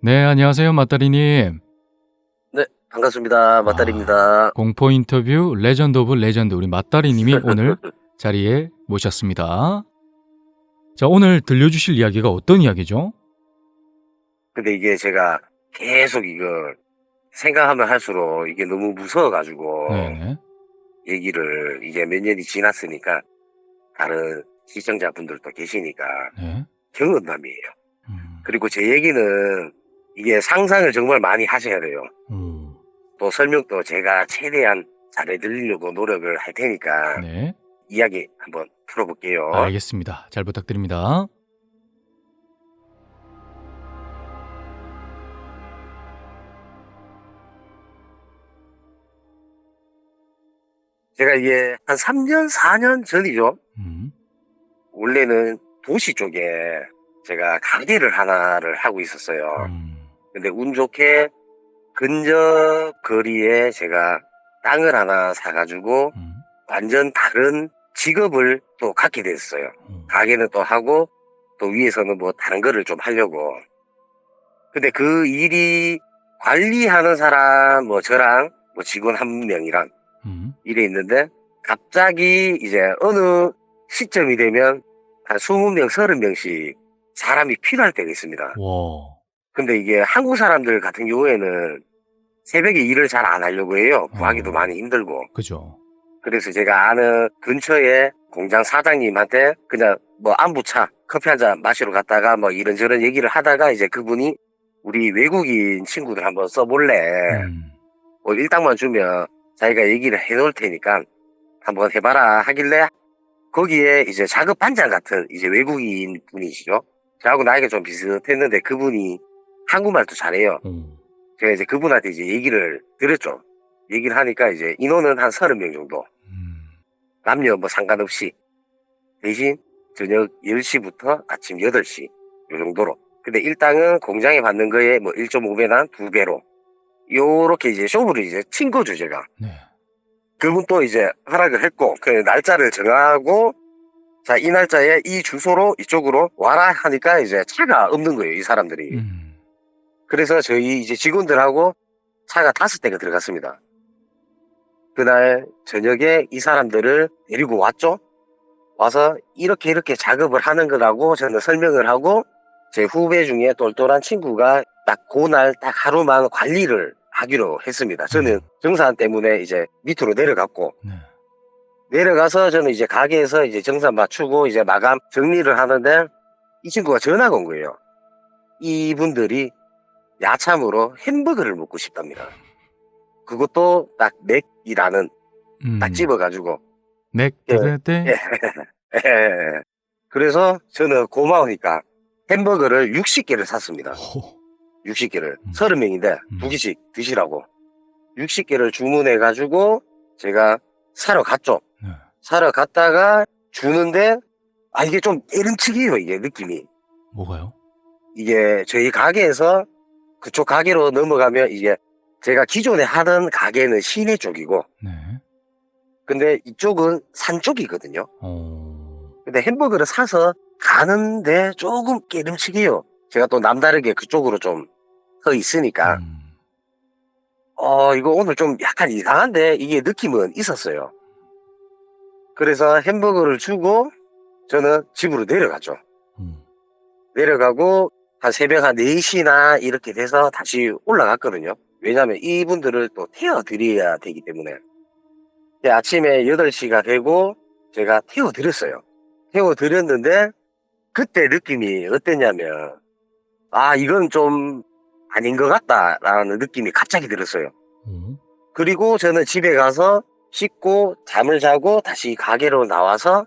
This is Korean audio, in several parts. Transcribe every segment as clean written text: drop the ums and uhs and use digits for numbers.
네, 안녕하세요, 맞다리님. 네, 반갑습니다. 아, 맞다리입니다. 공포 인터뷰 레전드 오브 레전드 우리 맞다리님이 오늘 자리에 모셨습니다. 자, 오늘 들려주실 이야기가 어떤 이야기죠? 근데 이게 제가 계속 이걸 생각하면 할수록 이게 너무 무서워가지고 네네. 얘기를 이게 몇 년이 지났으니까 다른 시청자분들도 계시니까 네. 경험담이에요. 음, 그리고 제 얘기는 이게 상상을 정말 많이 하셔야 돼요. 음, 또 설명도 제가 최대한 잘해드리려고 노력을 할 테니까 네. 이야기 한번 풀어볼게요. 알겠습니다. 잘 부탁드립니다. 제가 이게 한 3년, 4년 전이죠. 음, 원래는 도시 쪽에 제가 가게를 하나를 하고 있었어요. 음, 근데 운 좋게 근접 거리에 제가 땅을 하나 사가지고 음, 완전 다른 직업을 또 갖게 됐어요. 음, 가게는 또 하고 또 위에서는 뭐 다른 거를 좀 하려고. 근데 그 일이 관리하는 사람 뭐 저랑 뭐 직원 한 명이랑 일에 있는데 갑자기 이제 어느 시점이 되면 한 20명, 30명씩 사람이 필요할 때가 있습니다. 와, 근데 이게 한국 사람들 같은 경우에는 새벽에 일을 잘 안 하려고 해요. 구하기도 많이 힘들고. 그죠. 그래서 제가 아는 근처에 공장 사장님한테 그냥 뭐 안부차 커피 한 잔 마시러 갔다가 뭐 이런저런 얘기를 하다가 이제 그분이 우리 외국인 친구들 한번 써볼래. 음, 뭐 일당만 주면 자기가 얘기를 해놓을 테니까 한번 해봐라 하길래 거기에 이제 작업 반장 같은 이제 외국인 분이시죠. 저하고 나이가 좀 비슷했는데 그분이 한국말도 잘해요. 어, 제가 이제 그분한테 이제 얘기를 드렸죠. 얘기를 하니까 이제 인원은 한 30명 정도. 음, 남녀 뭐 상관없이. 대신 저녁 10시부터 아침 8시. 요 정도로. 근데 일당은 공장에 받는 거에 뭐 1.5배나 2배로. 요렇게 이제 쇼부를 이제 친 거죠, 제가. 네. 그분 또 이제 허락을 했고, 그 날짜를 정하고, 자, 이 날짜에 이 주소로 이쪽으로 와라 하니까 이제 차가 없는 거예요, 이 사람들이. 음, 그래서 저희 이제 직원들하고 차가 5대가 들어갔습니다. 그날 저녁에 이 사람들을 데리고 왔죠. 와서 이렇게 작업을 하는 거라고 저는 설명을 하고 제 후배 중에 똘똘한 친구가 딱 그날 딱 하루만 관리를 하기로 했습니다. 저는 정산 때문에 이제 밑으로 내려갔고 네. 내려가서 저는 이제 가게에서 이제 정산 맞추고 이제 마감 정리를 하는데 이 친구가 전화가 온 거예요. 이분들이 야참으로 햄버거를 먹고 싶답니다. 그것도 딱 맥이라는 딱 음, 집어가지고 네, 예, 네, 예, 예. 그래서 저는 고마우니까 햄버거를 60개를 샀습니다. 60개를. 음, 30명인데 두 음, 개씩 드시라고. 60개를 주문해가지고 제가 사러 갔죠. 네. 사러 갔다가 주는데 이게 좀 깨름칙이에요, 이게 느낌이. 뭐가요? 이게 저희 가게에서 그쪽 가게로 넘어가면 이게 제가 기존에 하던 가게는 시내 쪽이고 네. 근데 이쪽은 산 쪽이거든요. 어, 근데 햄버거를 사서 가는데 조금 깨름칙이에요. 제가 또 남다르게 그쪽으로 좀 서 있으니까. 음, 이거 오늘 좀 약간 이상한데 이게 느낌은 있었어요. 그래서 햄버거를 주고 저는 집으로 내려갔죠. 음, 내려가고 한 새벽 한 4시나 이렇게 돼서 다시 올라갔거든요. 왜냐하면 이분들을 또 태워드려야 되기 때문에. 아침에 8시가 되고 제가 태워드렸어요. 태워드렸는데 그때 느낌이 어땠냐면 이건 좀 아닌 것 같다라는 느낌이 갑자기 들었어요. 어, 그리고 저는 집에 가서 씻고 잠을 자고 다시 가게로 나와서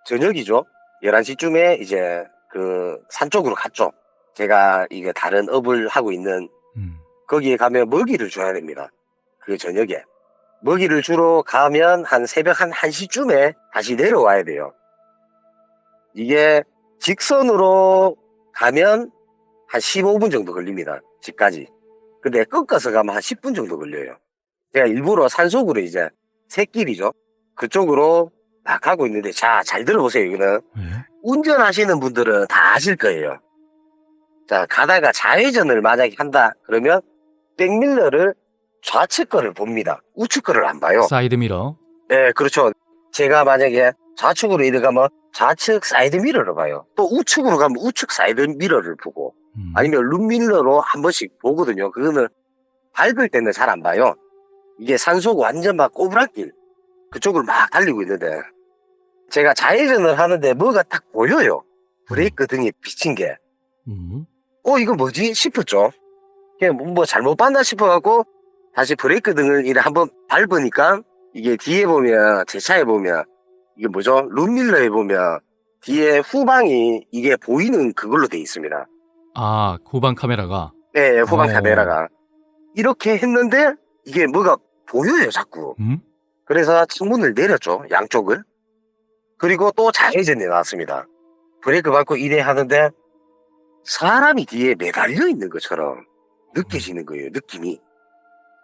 저녁이죠. 11시쯤에 이제 그 산 쪽으로 갔죠. 제가 이게 다른 업을 하고 있는 음, 거기에 가면 먹이를 줘야 됩니다. 그 저녁에. 먹이를 주러 가면 한 새벽 한 1시쯤에 다시 내려와야 돼요. 이게 직선으로 가면 한 15분 정도 걸립니다. 집까지. 근데 꺾어서 가면 한 10분 정도 걸려요. 제가 일부러 산속으로 이제 새길이죠. 그쪽으로 막 가고 있는데 자, 잘 들어보세요. 이거는 예? 운전하시는 분들은 다 아실 거예요. 자, 가다가 좌회전을 만약에 한다 그러면 백밀러를 좌측 거를 봅니다. 우측 거를 안 봐요. 사이드 미러. 네, 그렇죠. 제가 만약에 좌측으로 이렇게 가면 좌측 사이드 미러를 봐요. 또 우측으로 가면 우측 사이드 미러를 보고 아니면 룸밀러로 한 번씩 보거든요. 그거는 밟을 때는 잘 안 봐요. 이게 산속 완전 막 꼬부랑길 그쪽을 막 달리고 있는데 제가 좌회전을 하는데 뭐가 딱 보여요. 브레이크 등이 비친 게. 이거 뭐지 싶었죠. 그냥 뭐 잘못 봤나 싶어갖고 다시 브레이크 등을 이래 한번 밟으니까 이게 뒤에 보면 제 차에 보면 이게 뭐죠? 룸밀러에 보면 뒤에 후방이 이게 보이는 그걸로 돼 있습니다. 아, 후방 카메라가. 네, 후방 카메라가. 이렇게 했는데 이게 뭐가 보여요, 자꾸. 그래서 창문을 내렸죠, 양쪽을. 그리고 또 좌회전이 나왔습니다. 브레이크 밟고 이래 하는데 사람이 뒤에 매달려 있는 것처럼 느껴지는 거예요, 느낌이.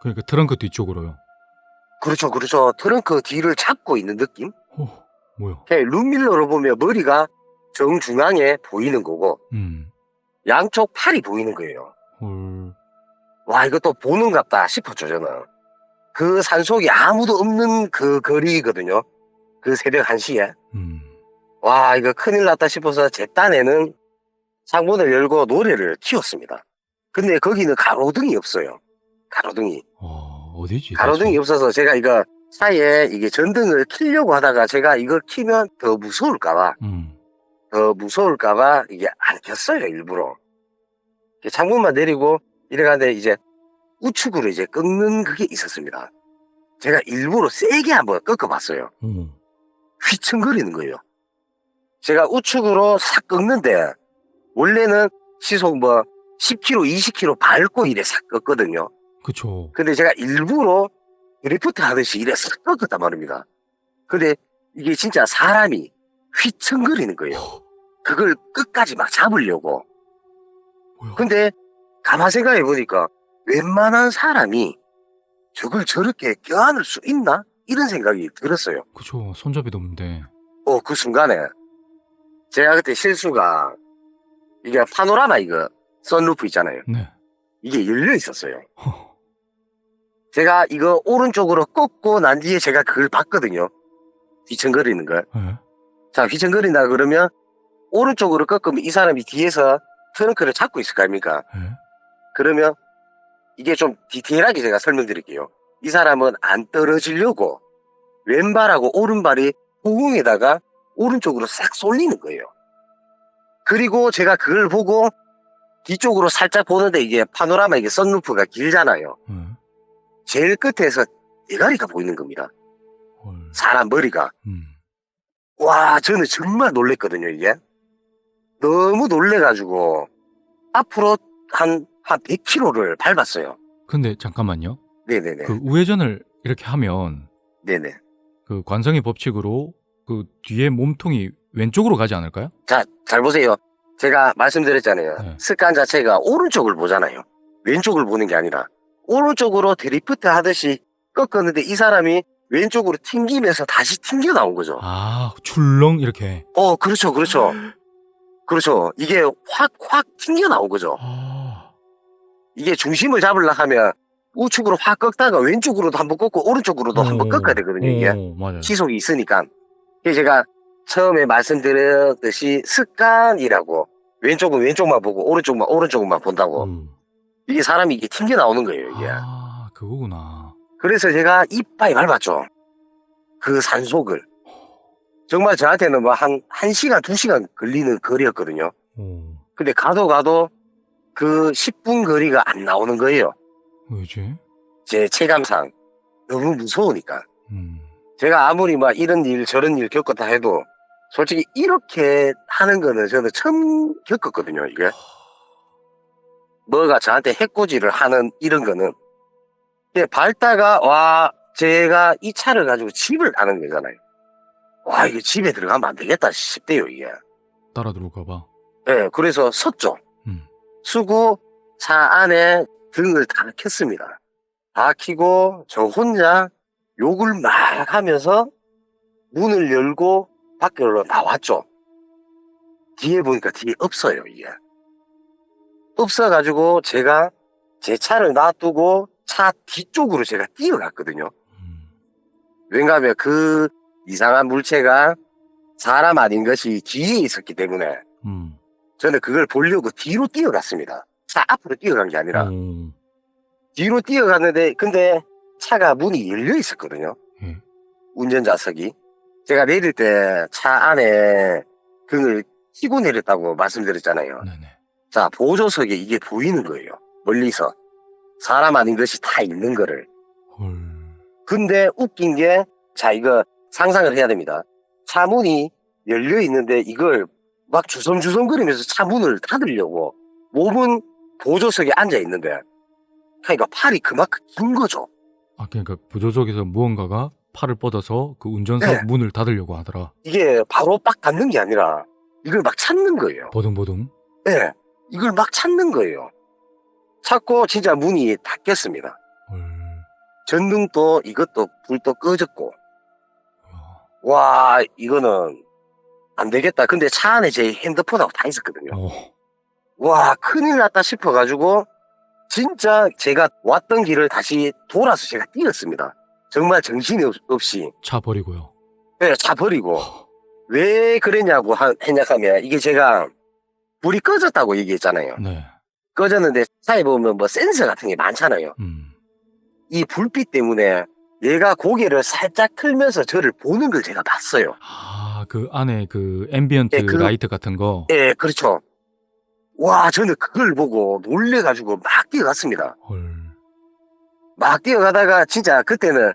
그러니까 트렁크 뒤쪽으로요. 그렇죠, 그렇죠. 트렁크 뒤를 잡고 있는 느낌? 뭐야? 룸밀러로 보면 머리가 정중앙에 보이는 거고 양쪽 팔이 보이는 거예요. 헐. 와, 이것도 보는갑다 싶었죠, 저는. 그 산속에 아무도 없는 그 거리거든요. 그 새벽 1시에. 와, 이거 큰일 났다 싶어서 제 딴에는 창문을 열고 노래를 키웠습니다. 근데 거기는 가로등이 없어요. 가로등이. 어디지? 가로등이 대체? 없어서 제가 이거 차에 이게 전등을 켜려고 하다가 제가 이걸 켜면 더 무서울까봐 이게 안 켰어요, 일부러. 창문만 내리고 이래가는데 이제 우측으로 이제 꺾는 그게 있었습니다. 제가 일부러 세게 한번 꺾어봤어요. 휘청거리는 거예요. 제가 우측으로 싹 꺾는데 원래는 시속 뭐 10km, 20km 밟고 이래 싹 꺾거든요. 그쵸. 근데 제가 일부러 드리프트 하듯이 이래 싹 꺾었단 말입니다. 근데 이게 진짜 사람이 휘청거리는 거예요. 그걸 끝까지 막 잡으려고. 뭐야? 근데 가만 생각해 보니까 웬만한 사람이 저걸 저렇게 껴안을 수 있나? 이런 생각이 들었어요. 그쵸. 손잡이도 없는데. 그 순간에 제가 그때 실수가 이게 파노라마 이거 선루프 있잖아요. 네. 이게 열려 있었어요. 제가 이거 오른쪽으로 꺾고 난 뒤에 제가 그걸 봤거든요. 휘청거리는 걸. 네. 자, 휘청거린다 그러면 오른쪽으로 꺾으면 이 사람이 뒤에서 트렁크를 잡고 있을 거 아닙니까? 네. 그러면 이게 좀 디테일하게 제가 설명드릴게요. 이 사람은 안 떨어지려고 왼발하고 오른발이 호응에다가 오른쪽으로 싹 쏠리는 거예요. 그리고 제가 그걸 보고 뒤쪽으로 살짝 보는데 이게 파노라마 이게 선루프가 길잖아요. 제일 끝에서 대가리가 보이는 겁니다. 헐. 사람 머리가. 와, 저는 정말 놀랬거든요, 이게. 너무 놀래가지고 앞으로 한 100km를 밟았어요. 근데 잠깐만요. 네네네. 그 우회전을 이렇게 하면 네네. 그 관성의 법칙으로 그 뒤에 몸통이 왼쪽으로 가지 않을까요? 자, 잘 보세요. 제가 말씀드렸잖아요. 네. 습관 자체가 오른쪽을 보잖아요. 왼쪽을 보는 게 아니라 오른쪽으로 드리프트 하듯이 꺾었는데 이 사람이 왼쪽으로 튕기면서 다시 튕겨 나온 거죠. 아, 출렁 이렇게. 그렇죠, 그렇죠. 그렇죠. 이게 확 튕겨 나온 거죠. 이게 중심을 잡으려고 하면 우측으로 확 꺾다가 왼쪽으로도 한번 꺾고 오른쪽으로도 한번 꺾어야 되거든요, 이게. 맞아요. 시속이 있으니까. 그래서 제가 처음에 말씀드렸듯이 습관이라고 왼쪽은 왼쪽만 보고 오른쪽만 본다고. 이게 사람이 이게 튕겨 나오는 거예요, 이게. 아, 그거구나. 그래서 제가 이빨 밟았죠. 그 산속을. 정말 저한테는 뭐 한 1시간, 2시간 걸리는 거리였거든요. 근데 가도 그 10분 거리가 안 나오는 거예요. 왜지? 제 체감상. 너무 무서우니까. 제가 아무리 막 이런 일 저런 일 겪었다 해도 솔직히 이렇게 하는 거는 저는 처음 겪었거든요, 이게. 뭐가 저한테 해코지를 하는 이런 거는. 근데 밟다가 제가 이 차를 가지고 집을 가는 거잖아요. 이게 집에 들어가면 안 되겠다 싶대요, 이게. 따라 들어올까봐. 네, 그래서 섰죠. 쓰고 차 안에 등을 다 켰습니다. 다 켜고 저 혼자 욕을 막 하면서 문을 열고 밖으로 나왔죠. 뒤에 보니까 뒤에 없어요, 이게. 없어가지고 제가 제 차를 놔두고 차 뒤쪽으로 제가 뛰어갔거든요. 왜냐하면 그 이상한 물체가 사람 아닌 것이 뒤에 있었기 때문에 저는 그걸 보려고 뒤로 뛰어갔습니다. 차 앞으로 뛰어간 게 아니라 뒤로 뛰어갔는데 근데 차가 문이 열려 있었거든요. 예. 운전자석이. 제가 내릴 때 차 안에 등을 켜고 내렸다고 말씀드렸잖아요. 네네. 자, 보조석에 이게 보이는 거예요. 멀리서. 사람 아닌 것이 다 있는 거를. 헐. 근데 웃긴 게, 자, 이거 상상을 해야 됩니다. 차 문이 열려 있는데 이걸 막 주섬주섬거리면서 차 문을 닫으려고 몸은 보조석에 앉아 있는데, 그러니까 팔이 그만큼 긴 거죠. 아, 그러니까 보조석에서 무언가가 팔을 뻗어서 그 운전석 네. 문을 닫으려고 하더라. 이게 바로 빡 닫는 게 아니라 이걸 막 찾는 거예요. 보둥보둥. 네. 이걸 막 찾는 거예요. 찾고 진짜 문이 닫혔습니다. 헐. 전등도 이것도 불도 꺼졌고, 야. 와, 이거는 안 되겠다. 근데 차 안에 제 핸드폰하고 다 있었거든요. 와, 큰일 났다 싶어가지고 진짜 제가 왔던 길을 다시 돌아서 제가 뛰었습니다. 정말 정신이 없이. 차 버리고요. 네, 차 버리고. 왜 그랬냐고 했냐면 이게 제가 불이 꺼졌다고 얘기했잖아요. 네. 꺼졌는데 차에 보면 뭐 센서 같은 게 많잖아요. 이 불빛 때문에 얘가 고개를 살짝 틀면서 저를 보는 걸 제가 봤어요. 아, 그 안에 그 앰비언트 예, 라이트 같은 거. 예, 그렇죠. 와, 저는 그걸 보고 놀래가지고 막 뛰어갔습니다. 헐. 막 뛰어가다가 진짜 그때는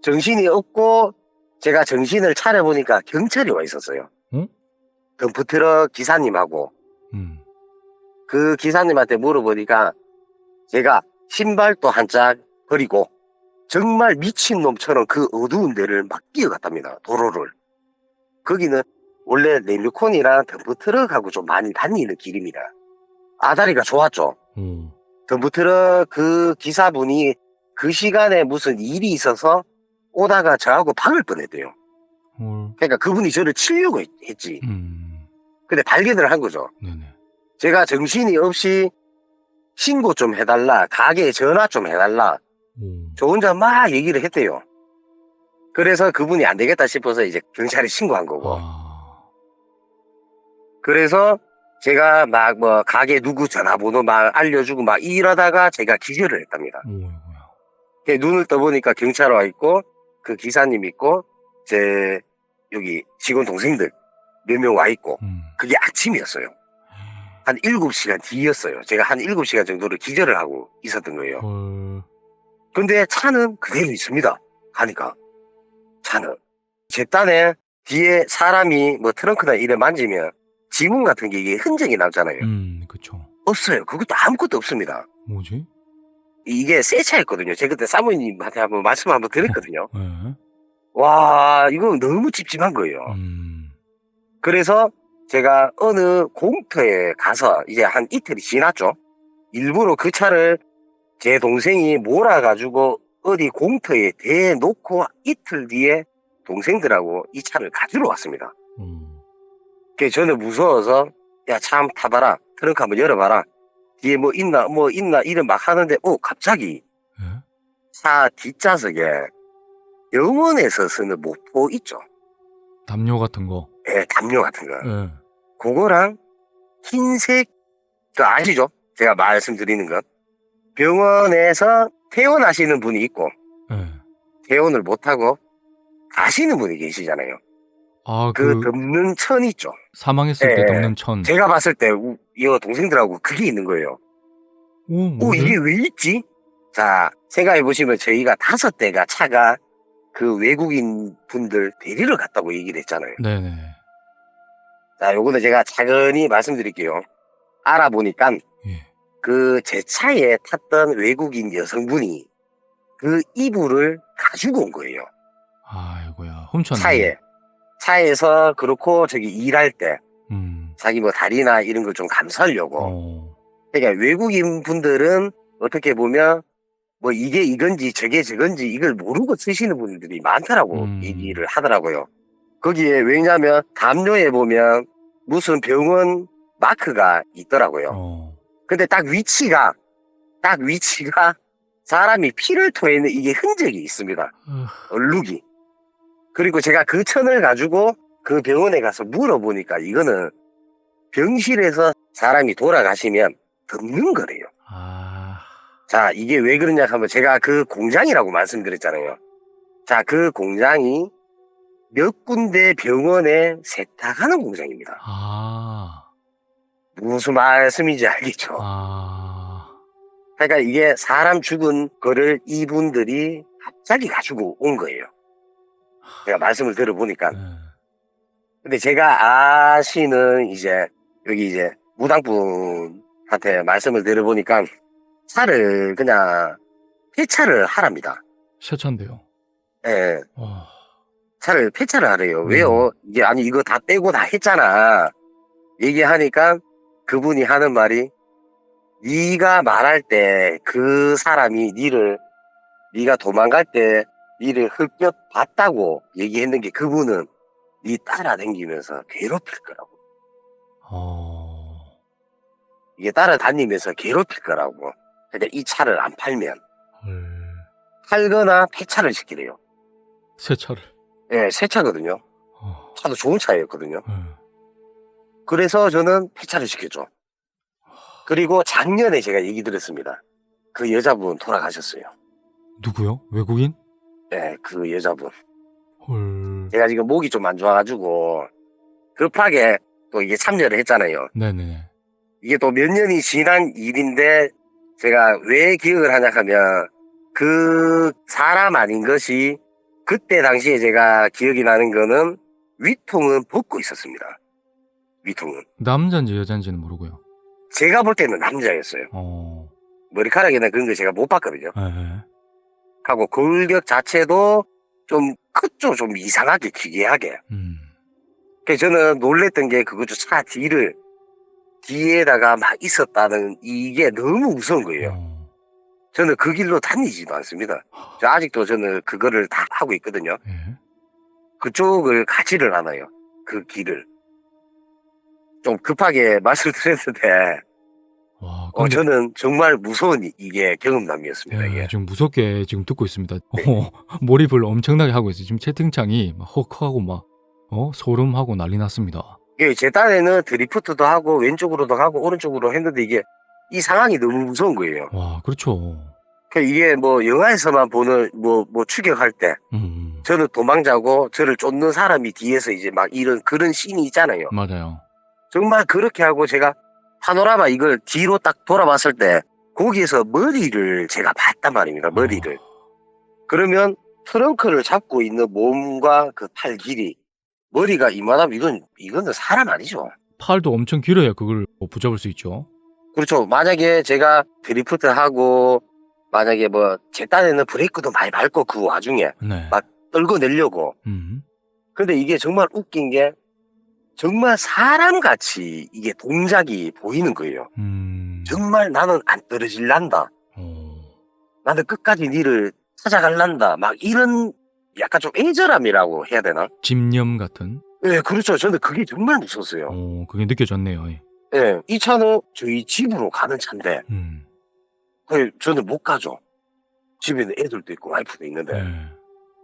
정신이 없고 제가 정신을 차려보니까 경찰이 와 있었어요. 응? 덤프트럭 기사님하고 그 기사님한테 물어보니까 제가 신발도 한 짝 버리고 정말 미친놈처럼 그 어두운 데를 막 뛰어갔답니다. 도로를. 거기는 원래 레미콘이랑 덤프트럭하고 좀 많이 다니는 길입니다. 아다리가 좋았죠. 덤프트럭 그 기사분이 그 시간에 무슨 일이 있어서 오다가 저하고 박을 뻔했대요. 그러니까 그분이 저를 치려고 했지. 근데 발견을 한 거죠. 네네. 제가 정신이 없이 신고 좀 해달라, 가게에 전화 좀 해달라, 저 혼자 막 얘기를 했대요. 그래서 그분이 안 되겠다 싶어서 이제 경찰에 신고한 거고. 그래서 제가 막 뭐 가게 누구 전화번호 막 알려주고 막 이러다가 제가 기절을 했답니다. 눈을 떠보니까 경찰 와 있고 그 기사님 있고 제 여기 직원 동생들 몇 명 와 있고 그게 아침이었어요. 한 7시간 뒤였어요. 제가 한 7시간 정도를 기절을 하고 있었던 거예요. 근데 차는 그대로 있습니다. 가니까 차는 제 딴에 뒤에 사람이 뭐 트렁크나 이래 만지면 지문 같은 게 이게 흔적이 남잖아요. 그쵸. 없어요. 그것도 아무것도 없습니다. 뭐지? 이게 새 차였거든요. 제가 그때 사모님한테 한번 말씀 한번 드렸거든요. 네. 와, 이거 너무 찝찝한 거예요. 그래서 제가 어느 공터에 가서 이제 한 이틀이 지났죠. 일부러 그 차를 제 동생이 몰아가지고 어디 공터에 대놓고 이틀 뒤에 동생들하고 이 차를 가지러 왔습니다. 그래서 저는 무서워서 야, 차 한번 타봐라. 트렁크 한번 열어봐라. 뒤에 뭐 있나 이래 막 하는데 갑자기 차 뒷좌석에 병원에서 쓰는 모포 있죠. 담요 같은 거. 예, 담요 같은 거. 예. 그거랑 흰색 그 아시죠? 제가 말씀드리는 건 병원에서 퇴원하시는 분이 있고 예. 퇴원을 못하고 가시는 분이 계시잖아요. 아, 그 덮는 천 있죠. 사망했을 때 덮는 천. 제가 봤을 때 이 동생들하고 그게 있는 거예요. 이게 왜 있지? 자, 생각해 보시면 저희가 5대가 차가 그 외국인 분들 데리러 갔다고 얘기를 했잖아요. 네네. 자, 요거는 제가 차근히 말씀드릴게요. 알아보니까 예. 그 제 차에 탔던 외국인 여성분이 그 이불을 가지고 온 거예요. 아이고야, 훔쳤네. 차에서 그렇고 저기 일할 때 자기 뭐 다리나 이런 걸 좀 감싸려고. 그러니까 외국인 분들은 어떻게 보면 뭐 이게 이건지 저게 저건지 이걸 모르고 쓰시는 분들이 많다라고 얘기를 하더라고요. 거기에 왜냐면 담요에 보면 무슨 병원 마크가 있더라고요. 근데 딱 위치가 사람이 피를 토해는 이게 흔적이 있습니다. 얼룩이. 그리고 제가 그 천을 가지고 그 병원에 가서 물어보니까 이거는 병실에서 사람이 돌아가시면 덮는 거래요. 아, 자, 이게 왜 그러냐 하면 제가 그 공장이라고 말씀드렸잖아요. 자, 그 공장이 몇 군데 병원에 세탁하는 공장입니다. 아, 무슨 말씀인지 알겠죠? 아, 그러니까 이게 사람 죽은 거를 이분들이 갑자기 가지고 온 거예요. 제가 말씀을 들어보니까. 네. 근데 제가 아시는 이제 여기 이제 무당분한테 말씀을 들어보니까 차를 그냥 폐차를 하랍니다. 세차인데요. 예, 와, 차를 폐차를 하래요. 왜요? 이게 아니 이거 다 떼고 다 했잖아. 얘기하니까 그분이 하는 말이 네가 말할 때 그 사람이 네가 도망갈 때 니를 흑볕 봤다고 얘기했는 게 그분은 네 따라다니면서 괴롭힐 거라고. 어, 이게 따라다니면서 괴롭힐 거라고. 그러니까 이 차를 안 팔면 헐. 팔거나 폐차를 시키래요. 세차를. 예, 새 차거든요. 어, 차도 좋은 차였거든요. 네. 그래서 저는 폐차를 시켰죠. 그리고 작년에 제가 얘기 들었습니다. 그 여자분 돌아가셨어요. 누구요? 외국인? 예, 그 여자분. 헐. 제가 지금 목이 좀 안 좋아가지고 급하게 또 이게 참여를 했잖아요. 네네. 이게 또 몇 년이 지난 일인데 제가 왜 기억을 하냐 하면 그 사람 아닌 것이 그때 당시에 제가 기억이 나는 거는 위통은 벗고 있었습니다. 위통은. 남자인지 여자인지는 모르고요. 제가 볼 때는 남자였어요. 머리카락이나 그런 거 제가 못 봤거든요. 네. 하고 골격 자체도 좀 컸죠. 좀 이상하게 기괴하게. 그래서 저는 놀랬던 게 그거죠. 차 뒤에다가 막 있었다는 이게 너무 무서운 거예요. 저는 그 길로 다니지도 않습니다. 아직도 저는 그거를 다 하고 있거든요. 예. 그쪽을 가지를 않아요. 그 길을. 좀 급하게 말씀드렸는데, 와, 근데 저는 정말 무서운 이게 경험담이었습니다. 예, 이게. 지금 무섭게 지금 듣고 있습니다. 몰입을 엄청나게 하고 있어요. 지금 채팅창이 막 헉하고 막 소름하고 난리 났습니다. 이게 제 딴에는 드리프트도 하고 왼쪽으로도 하고 오른쪽으로 했는데 이게 이 상황이 너무 무서운 거예요. 와, 그렇죠. 이게 뭐 영화에서만 보는 뭐 추격할 때 저는 도망자고 저를 쫓는 사람이 뒤에서 이제 막 이런 그런 씬이 있잖아요. 맞아요. 정말 그렇게 하고 제가 파노라마 이걸 뒤로 딱 돌아봤을 때 거기에서 머리를 제가 봤단 말입니다. 머리를. 그러면 트렁크를 잡고 있는 몸과 그 팔 길이 머리가 이만하면 이거는 사람 아니죠. 팔도 엄청 길어야 그걸 붙잡을 수 있죠. 그렇죠. 만약에 제가 드리프트 하고 만약에 뭐 제 딴에는 브레이크도 많이 밟고 그 와중에 네. 막 떨궈내려고. 근데 이게 정말 웃긴 게 정말 사람같이 이게 동작이 보이는 거예요. 정말 나는 안 떨어질란다. 나는 끝까지 니를 찾아갈란다. 막 이런 약간 좀 애절함이라고 해야 되나? 집념 같은. 네, 그렇죠. 저는 그게 정말 무서웠어요. 그게 느껴졌네요. 네, 이 차는 저희 집으로 가는 차인데 저는 못 가죠. 집에는 애들도 있고 와이프도 있는데. 네.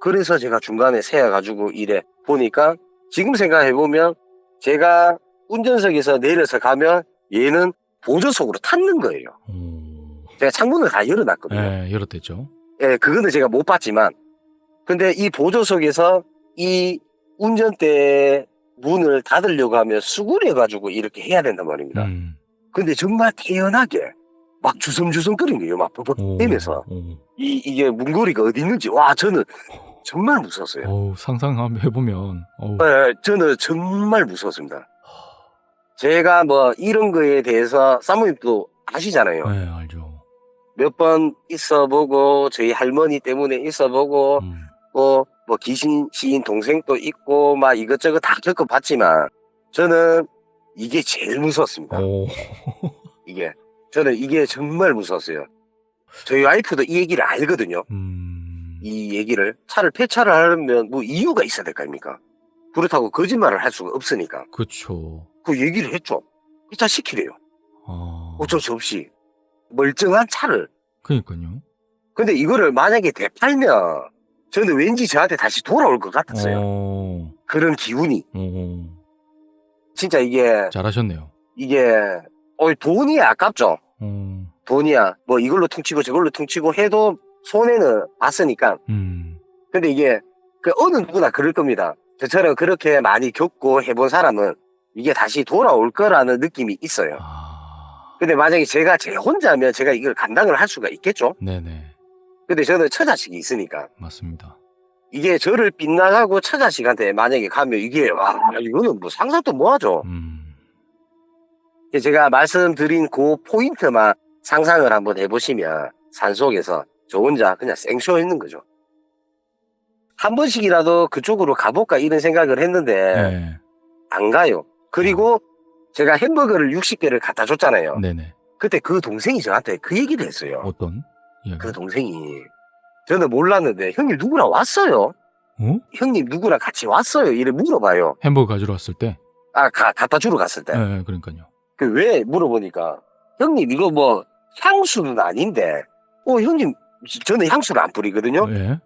그래서 제가 중간에 세워가지고 이래 보니까 지금 생각해보면 제가 운전석에서 내려서 가면 얘는 보조석으로 탔는 거예요. 제가 창문을 다 열어놨거든요. 네, 열었댔죠. 예, 그거는 제가 못 봤지만 근데 이 보조석에서 이 운전대 문을 닫으려고 하면 수그려가지고 이렇게 해야 된단 말입니다. 근데 정말 태연하게 막 주섬주섬 거리는 거예요. 막 버벅 대면서 이게 문고리가 어디 있는지 와 저는 정말 무서웠어요. 상상 한번 해보면. 네, 저는 정말 무서웠습니다. 제가 뭐 이런 거에 대해서 사모님도 아시잖아요. 네, 알죠. 몇 번 있어보고 저희 할머니 때문에 있어보고 뭐 귀신 시인 동생도 있고 막 이것저것 다 겪어봤지만 저는 이게 제일 무서웠습니다. 저는 이게 정말 무서웠어요. 저희 와이프도 이 얘기를 알거든요. 이 얘기를 차를 폐차를 하려면 뭐 이유가 있어야 될 거 아닙니까? 그렇다고 거짓말을 할 수가 없으니까. 그렇죠. 그 얘기를 했죠. 폐차 시키래요. 어쩔 수 없이 멀쩡한 차를. 그러니까요. 근데 이거를 만약에 되팔면 저는 왠지 저한테 다시 돌아올 것 같았어요. 그런 기운이. 진짜 이게 잘하셨네요. 돈이 아깝죠. 돈이야 뭐 이걸로 퉁치고 저걸로 퉁치고 해도 손해는 봤으니까. 근데 이게 그 어느 누구나 그럴 겁니다. 저처럼 그렇게 많이 겪고 해본 사람은 이게 다시 돌아올 거라는 느낌이 있어요. 근데 만약에 제가 제 혼자면 제가 이걸 감당을 할 수가 있겠죠. 네네. 근데 저는 처자식이 있으니까. 맞습니다. 이게 저를 빗나가고 처자식한테 만약에 가면 이게 와 이거는 뭐 상상도 못하죠. 제가 말씀드린 그 포인트만 상상을 한번 해보시면 산속에서 저 혼자 그냥 생쇼 있는 거죠. 한 번씩이라도 그쪽으로 가볼까 이런 생각을 했는데 네. 안 가요. 그리고 제가 햄버거를 60개를 갖다 줬잖아요. 네네. 그때 그 동생이 저한테 그 얘기를 했어요. 어떤 이야기? 그 동생이 저는 몰랐는데 형님 누구랑 왔어요? 형님 누구랑 같이 왔어요? 이래 물어봐요. 햄버거 가지러 왔을 때? 갖다 주러 갔을 때. 네, 그러니까요. 그 왜 물어보니까 형님 이거 뭐 향수는 아닌데 형님 저는 향수를 안 뿌리거든요. 예.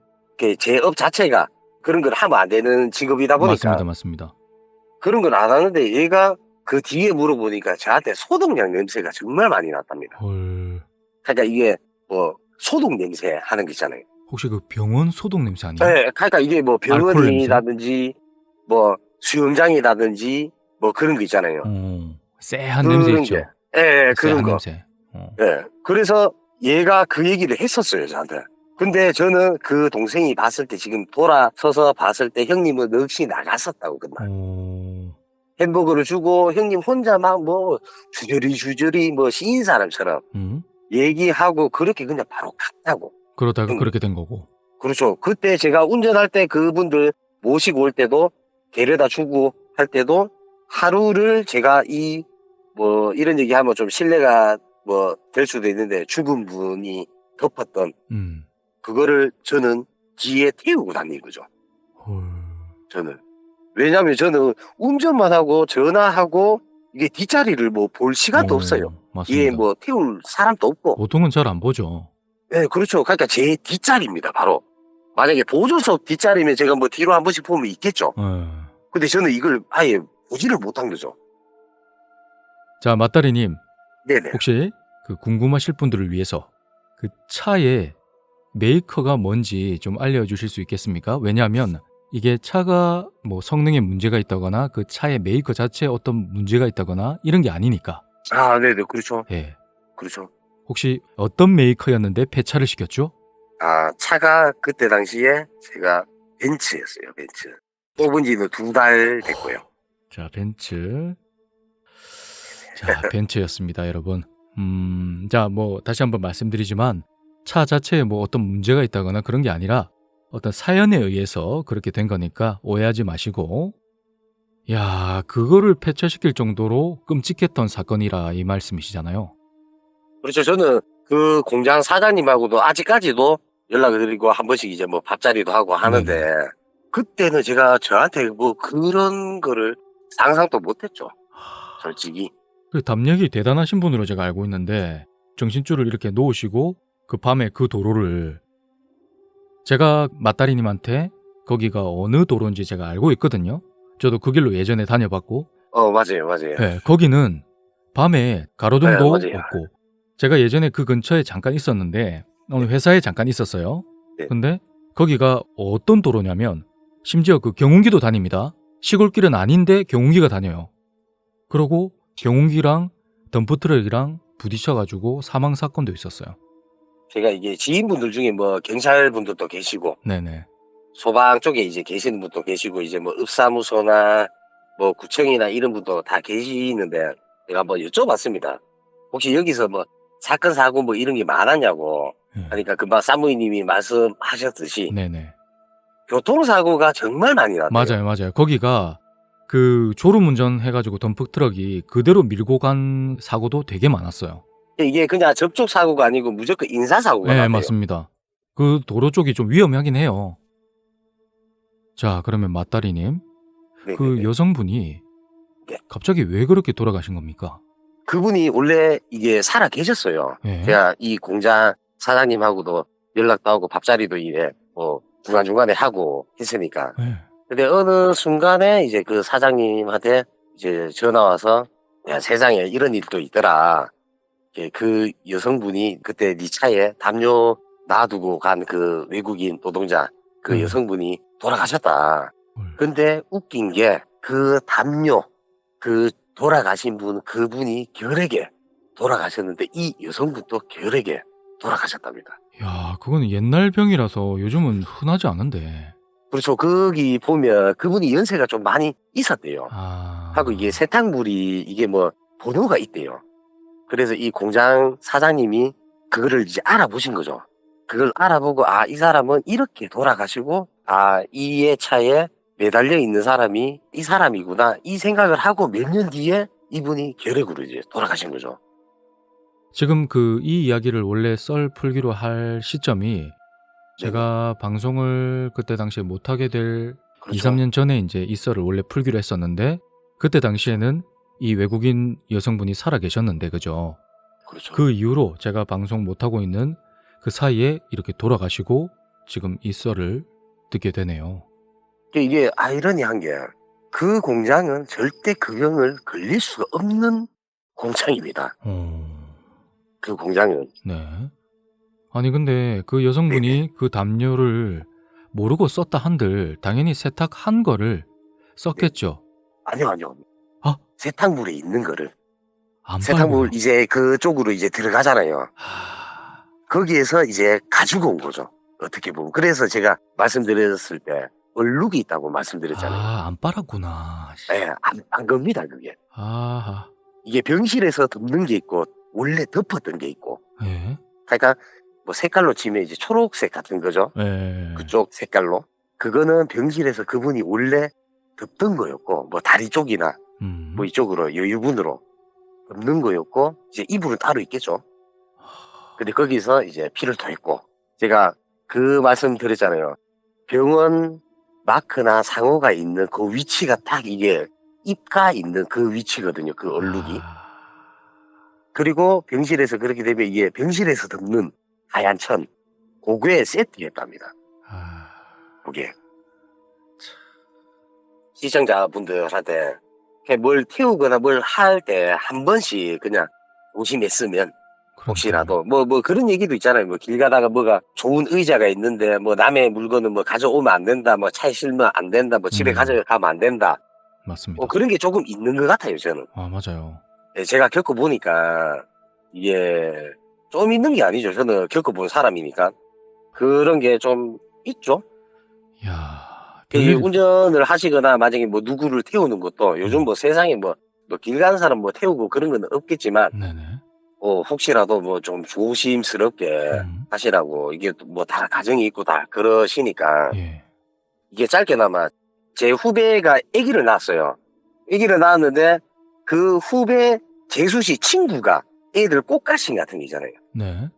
제 업 자체가 그런 걸 하면 안 되는 직업이다 보니까 맞습니다. 그런 걸 안 하는데 얘가 그 뒤에 물어보니까 저한테 소독약 냄새가 정말 많이 났답니다. 헐. 그러니까 이게 뭐 소독 냄새 하는 거 있잖아요. 혹시 그 병원 소독 냄새 아니에요? 네, 그러니까 이게 뭐 병원이라든지 뭐 수영장이라든지 뭐 그런 거 있잖아요. 쎄한 냄새 있죠. 예, 그런 거. 냄새. 예. 그래서 얘가 그 얘기를 했었어요, 저한테. 근데 저는 그 동생이 봤을 때 지금 돌아서서 봤을 때 형님은 넋이 나갔었다고 그날. 햄버거를 주고 형님 혼자 막 뭐 주저리 뭐 시인 사람처럼 얘기하고 그렇게 그냥 바로 갔다고. 그러다가 그렇게 된 거고. 그렇죠. 그때 제가 운전할 때 그분들 모시고 올 때도 데려다 주고 할 때도 하루를 제가 뭐 이런 얘기하면 좀 신뢰가 뭐 될 수도 있는데 죽은 분이 덮었던 그거를 저는 뒤에 태우고 다닌 거죠. 저는. 왜냐면 저는 운전만 하고 전화하고 이게 뒷자리를 뭐 볼 시간도 없어요. 맞습니다. 이게 뭐 태울 사람도 없고. 보통은 잘 안 보죠. 네, 그렇죠. 그러니까 제 뒷자리입니다, 바로. 만약에 보조석 뒷자리면 제가 뭐 뒤로 한 번씩 보면 있겠죠. 근데 저는 이걸 아예 보지를 못한 거죠. 자, 맞다리님. 네네. 혹시 그 궁금하실 분들을 위해서 그 차의 메이커가 뭔지 좀 알려주실 수 있겠습니까? 왜냐하면 이게 차가 뭐 성능에 문제가 있다거나 그 차의 메이커 자체에 어떤 문제가 있다거나 이런 게 아니니까. 네네, 그렇죠. 예. 그렇죠. 혹시 어떤 메이커였는데 폐차를 시켰죠? 차가 그때 당시에 제가 벤츠였어요, 벤츠. 뽑은 지는 2달 됐고요. 자, 벤츠. 자, 벤츠였습니다, 여러분. 자, 뭐 다시 한번 말씀드리지만 차 자체에 뭐 어떤 문제가 있다거나 그런 게 아니라 어떤 사연에 의해서 그렇게 된 거니까 오해하지 마시고. 야, 그거를 폐차시킬 정도로 끔찍했던 사건이라 이 말씀이시잖아요. 그렇죠. 저는 그 공장 사장님하고도 아직까지도 연락을 드리고 한 번씩 이제 뭐 밥자리도 하고 하는데 네네. 그때는 제가 저한테 뭐 그런 거를 상상도 못했죠. 솔직히. 그 담력이 대단하신 분으로 제가 알고 있는데 정신줄을 이렇게 놓으시고 그 밤에 그 도로를 제가 맞다리님한테 거기가 어느 도로인지 제가 알고 있거든요. 저도 그 길로 예전에 다녀봤고. 맞아요. 맞아요. 네, 거기는 밤에 가로등도 네, 맞아요. 없고 제가 예전에 그 근처에 잠깐 있었는데 어느 회사에 잠깐 있었어요. 네. 근데 거기가 어떤 도로냐면 심지어 그 경운기도 다닙니다. 시골길은 아닌데 경운기가 다녀요. 그러고 경운기랑 덤프트럭이랑 부딪혀가지고 사망 사건도 있었어요. 제가 이게 지인분들 중에 뭐 경찰분들도 계시고 네네. 소방 쪽에 이제 계시는 분도 계시고 이제 뭐 읍사무소나 뭐 구청이나 이런 분도 다 계시는데 제가 한번 여쭤봤습니다. 혹시 여기서 뭐 사건 사고 뭐 이런 게 많았냐고. 그러니까 금방 사무이님이 말씀하셨듯이 네네. 교통사고가 정말 많이 났대요. 맞아요. 거기가 그 졸음운전 해가지고 덤프트럭이 그대로 밀고 간 사고도 되게 많았어요. 이게 그냥 접촉사고가 아니고 무조건 인사사고가 네, 났대요. 맞습니다. 그 도로 쪽이 좀 위험하긴 해요. 자, 그러면 맞다리님, 그 네네네. 여성분이 네. 갑자기 왜 그렇게 돌아가신 겁니까? 그분이 원래 이게 살아 계셨어요. 예. 제가 이 공장 사장님하고도 연락도 하고 밥자리도 이제 뭐 중간중간에 하고 했으니까. 예. 근데 어느 순간에 이제 그 사장님한테 이제 전화 와서 야, 세상에 이런 일도 있더라. 이제 그 여성분이 그때 네 차에 담요 놔두고 간 그 외국인 노동자 그 여성분이 돌아가셨다. 헐. 근데 웃긴 게 그 담요 그 돌아가신 분 그분이 결핵에 돌아가셨는데 이 여성분도 결핵에 돌아가셨답니다. 야, 그거는 옛날 병이라서 요즘은 흔하지 않은데. 그렇죠. 거기 보면 그분이 연세가 좀 많이 있었대요. 아. 하고 이게 세탁물이 이게 뭐 번호가 있대요. 그래서 이 공장 사장님이 그거를 이제 알아보신 거죠. 그걸 알아보고 아, 이 사람은 이렇게 돌아가시고 아, 이의 차에 매달려 있는 사람이 이 사람이구나 이 생각을 하고 몇 년 뒤에 이분이 결핵으로 이제 돌아가신 거죠. 지금 이 이야기를 원래 썰 풀기로 할 시점이 제가 방송을 그때 당시에 못하게 될 2, 그렇죠. 3년 전에 이제 이 썰을 원래 풀기로 했었는데 그때 당시에는 이 외국인 여성분이 살아 계셨는데 그죠? 그렇죠. 그 이후로 제가 방송 못하고 있는 그 사이에 이렇게 돌아가시고 지금 이 썰을 듣게 되네요. 이게 아이러니한 게 그 공장은 절대 그 병을 걸릴 수가 없는 공장입니다. 그 공장은. 네. 아니 근데 그 여성분이 그 담요를 모르고 썼다 한들 당연히 세탁한 거를 썼겠죠. 아니요. 아, 세탁물에 있는 거를. 안 세탁물 빨고요. 이제 그쪽으로 이제 들어가잖아요. 하... 거기에서 이제 가지고 온 거죠. 어떻게 보면. 그래서 제가 말씀드렸을 때 얼룩이 있다고 말씀드렸잖아요. 아, 안 빨았구나. 씨. 예, 안 겁니다, 그게. 아하. 이게 병실에서 덮는 게 있고 원래 덮었던 게 있고. 예. 그러니까 뭐 색깔로 치면 이제 초록색 같은 거죠. 예. 그쪽 색깔로. 그거는 병실에서 그분이 원래 덮던 거였고 뭐 다리 쪽이나 뭐 이쪽으로 여유분으로 덮는 거였고 이제 이불은 따로 있겠죠. 근데 거기서 이제 피를 토했고 제가 그 말씀 드렸잖아요. 병원 마크나 상호가 있는 그 위치가 딱 이게 입가 있는 그 위치거든요. 그 얼룩이. 그리고 병실에서 그렇게 되면 이게 병실에서 덮는 하얀 천 그게 세트였답니다. 그게 시청자분들한테 뭘 태우거나 뭘 할 때 한 번씩 그냥 조심했으면 혹시라도 뭐 그런 얘기도 있잖아요. 뭐 길 가다가 뭐가 좋은 의자가 있는데 뭐 남의 물건은 뭐 가져오면 안 된다. 뭐 차에 실면 안 된다. 뭐 집에 가져가면 안 된다. 맞습니다. 뭐 그런 게 조금 있는 것 같아요. 저는. 아, 맞아요. 네, 제가 겪어보니까 이게 좀 있는 게 아니죠. 저는 겪어본 사람이니까 그런 게 좀 있죠. 야, 이 운전을 하시거나 만약에 뭐 누구를 태우는 것도 요즘 뭐 세상에 뭐 길 가는 사람 뭐 태우고 그런 건 없겠지만 네네. 혹시라도 뭐 좀 조심스럽게 하시라고 이게 뭐 다 가정이 있고 다 그러시니까 예. 이게 짧게나마 제 후배가 아기를 낳았어요. 아기를 낳았는데 그 후배 재수 씨 친구가 애들 꽃가심 같은 게 있잖아요. 네.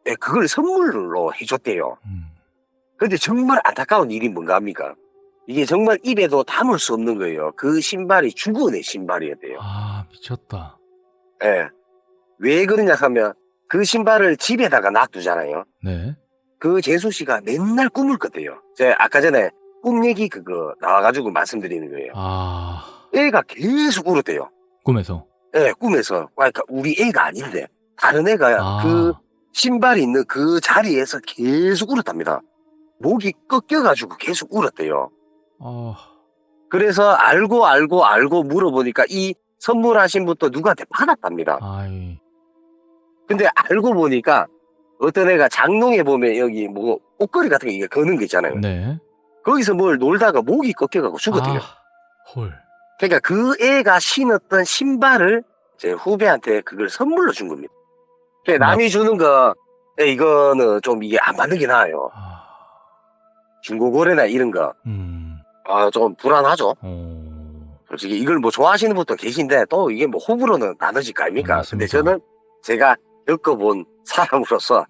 네, 그걸 선물로 해줬대요. 근데 정말 안타까운 일이 뭔가 합니까? 이게 정말 입에도 담을 수 없는 거예요. 그 신발이 죽은 애 신발이었대요. 아, 미쳤다. 예. 왜 그러냐 하면 그 신발을 집에다가 놔두잖아요. 네. 그 재수 씨가 맨날 꿈을 꿨대요. 제가 아까 전에 꿈 얘기 그거 나와가지고 말씀드리는 거예요. 아, 애가 계속 울었대요. 꿈에서. 예, 꿈에서. 그러니까 우리 애가 아닌데 다른 애가 아. 그 신발이 있는 그 자리에서 계속 울었답니다. 목이 꺾여가지고 계속 울었대요. 그래서 알고 물어보니까 이 선물하신 분도 누구한테 받았답니다. 아이. 근데 알고 보니까 어떤 애가 장롱에 보면 여기 뭐 옷걸이 같은 거 이게 거는 거 있잖아요. 네. 거기서 뭘 놀다가 목이 꺾여가고 죽었대요. 헐. 그러니까 그 애가 신었던 신발을 제 후배한테 그걸 선물로 준 겁니다. 그러니까 남이 주는 거 이거는 좀 이게 안 받는 게 나아요. 중고거래나 이런 거. 좀 불안하죠. 솔직히 이걸 뭐 좋아하시는 분도 계신데 또 이게 뭐 호불호는 나눠질 거 아닙니까? 근데 저는 제가 겪어본 사람으로서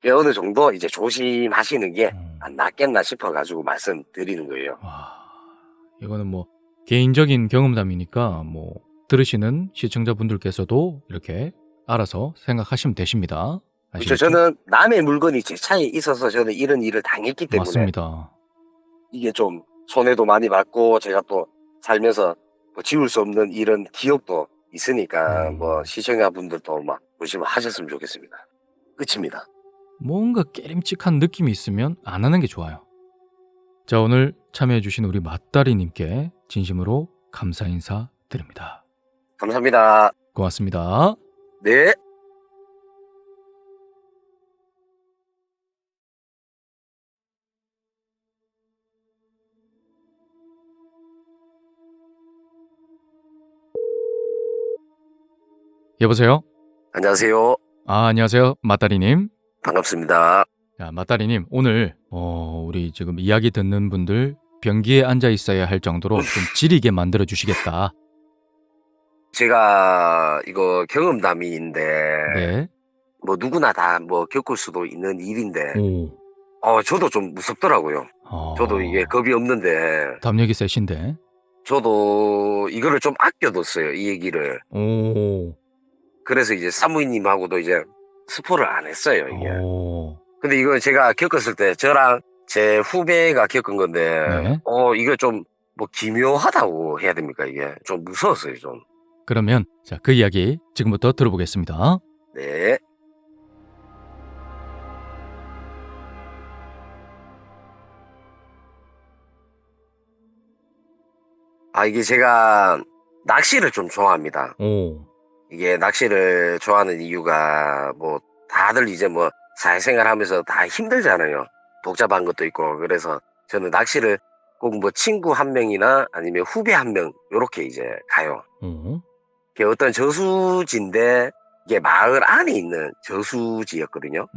어느 정도 이제 조심하시는 게 낫겠나 싶어가지고 말씀드리는 거예요. 이거는 뭐 개인적인 경험담이니까 뭐 들으시는 시청자분들께서도 이렇게 알아서 생각하시면 되십니다. 그렇죠. 아시겠죠? 저는 남의 물건이 제 차에 있어서 저는 이런 일을 당했기 때문에 맞습니다. 이게 좀 손해도 많이 받고 제가 또 살면서 뭐 지울 수 없는 이런 기억도 있으니까 뭐 시청자분들도 막 보시면 하셨으면 좋겠습니다. 끝입니다. 뭔가 깨림칙한 느낌이 있으면 안 하는 게 좋아요. 자, 오늘 참여해주신 우리 맞다리님께 진심으로 감사 인사 드립니다. 감사합니다. 고맙습니다. 네. 여보세요? 안녕하세요. 안녕하세요. 맞다리님. 반갑습니다. 자, 맞다리님, 오늘 우리 지금 이야기 듣는 분들 변기에 앉아 있어야 할 정도로 좀 지리게 만들어 주시겠다. 제가 이거 경험담인데 네. 뭐 누구나 다 뭐 겪을 수도 있는 일인데 오. 저도 좀 무섭더라고요. 저도 이게 겁이 없는데 담력이 세신데. 저도 이거를 좀 아껴뒀어요. 이 얘기를. 오. 그래서 이제 사무님하고도 이제 스포를 안 했어요. 이게. 오. 근데 이거 제가 겪었을 때 저랑 제 후배가 겪은 건데 네. 이거 좀 뭐 기묘하다고 해야 됩니까? 이게 좀 무서웠어요. 좀. 그러면 자, 그 이야기 지금부터 들어보겠습니다. 네. 이게 제가 낚시를 좀 좋아합니다. 오. 이게 낚시를 좋아하는 이유가 뭐 다들 이제 뭐 사회생활 하면서 다 힘들잖아요. 복잡한 것도 있고. 그래서 저는 낚시를 꼭 뭐 친구 한 명이나 아니면 후배 한 명 요렇게 이제 가요. 오. 이게 어떤 저수지인데 이게 마을 안에 있는 저수지였거든요.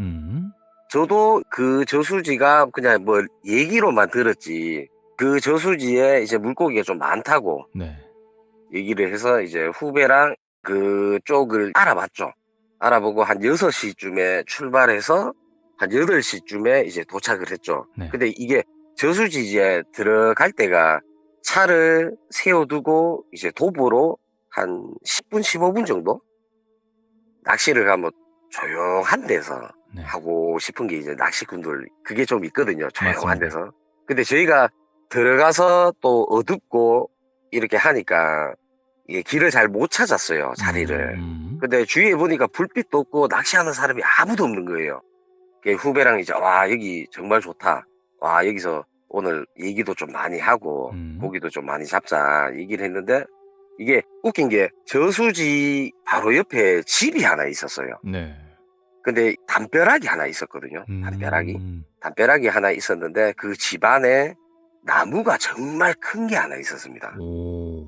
저도 그 저수지가 그냥 뭐 얘기로만 들었지 그 저수지에 이제 물고기가 좀 많다고 네. 얘기를 해서 이제 후배랑 그쪽을 알아봤죠. 알아보고 한 6시쯤에 출발해서 한 8시쯤에 이제 도착을 했죠. 네. 근데 이게 저수지에 들어갈 때가 차를 세워두고 이제 도보로 한 10분, 15분 정도? 낚시를 가면 조용한 데서 네. 하고 싶은 게 이제 낚시꾼들 그게 좀 있거든요. 조용한 맞습니다. 데서. 근데 저희가 들어가서 또 어둡고 이렇게 하니까 이게 길을 잘 못 찾았어요. 자리를. 근데 주위에 보니까 불빛도 없고 낚시하는 사람이 아무도 없는 거예요. 후배랑 이제 와 여기 정말 좋다. 와 여기서 오늘 얘기도 좀 많이 하고 고기도 좀 많이 잡자 얘기를 했는데 이게 웃긴 게 저수지 바로 옆에 집이 하나 있었어요. 네. 근데 담벼락이 하나 있었거든요. 담벼락이 하나 있었는데 그 집 안에 나무가 정말 큰 게 하나 있었습니다. 오.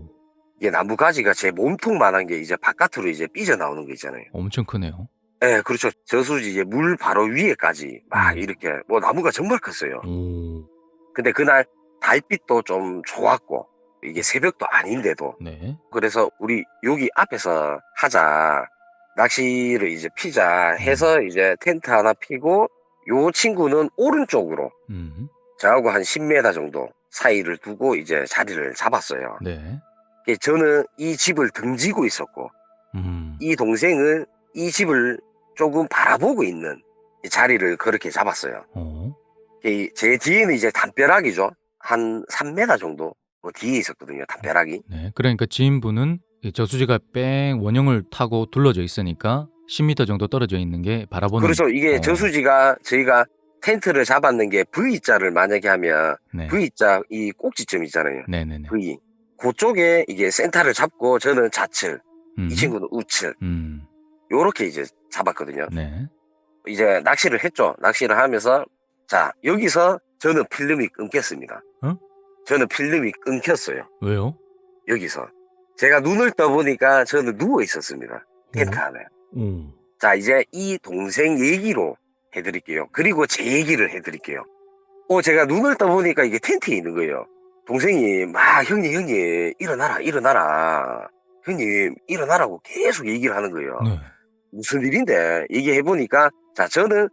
이게 나무 가지가 제 몸통만한 게 이제 바깥으로 이제 삐져나오는 거 있잖아요. 엄청 크네요. 네, 그렇죠. 저수지 이제 물 바로 위에까지 막 이렇게 뭐 나무가 정말 컸어요. 오. 근데 그날 달빛도 좀 좋았고 이게 새벽도 아닌데도 네. 그래서 우리 여기 앞에서 하자 낚시를 이제 피자 해서 이제 텐트 하나 피고 요 친구는 오른쪽으로 저하고 한 10m 정도 사이를 두고 이제 자리를 잡았어요. 네. 저는 이 집을 등지고 있었고 이 동생은 이 집을 조금 바라보고 있는 이 자리를 그렇게 잡았어요. 제 뒤에는 이제 담벼락이죠. 한 3m 정도 뭐 뒤에 있었거든요. 담벼락이. 네. 그러니까 지인분은 이 저수지가 뺑 원형을 타고 둘러져 있으니까 10m 정도 떨어져 있는 게 바라보는. 그렇죠. 이게 저수지가 저희가 텐트를 잡았는 게 V자를 만약에 하면 네. V자 이 꼭지점 있잖아요. 네네네. V. 그쪽에 이게 센터를 잡고 저는 좌측, 이 친구는 우측. 요렇게 이제 잡았거든요. 네. 이제 낚시를 했죠. 낚시를 하면서 자 여기서 저는 필름이 끊겼습니다. 저는 필름이 끊겼어요. 왜요? 여기서 제가 눈을 떠보니까 저는 누워 있었습니다. 텐트 안에. 자 이제 이 동생 얘기로 해드릴게요. 그리고 제 얘기를 해드릴게요. 제가 눈을 떠보니까 이게 텐트에 있는 거예요. 동생이 막 형님 일어나라 형님 일어나라고 계속 얘기를 하는 거예요. 네. 무슨 일인데 얘기해보니까 자 저는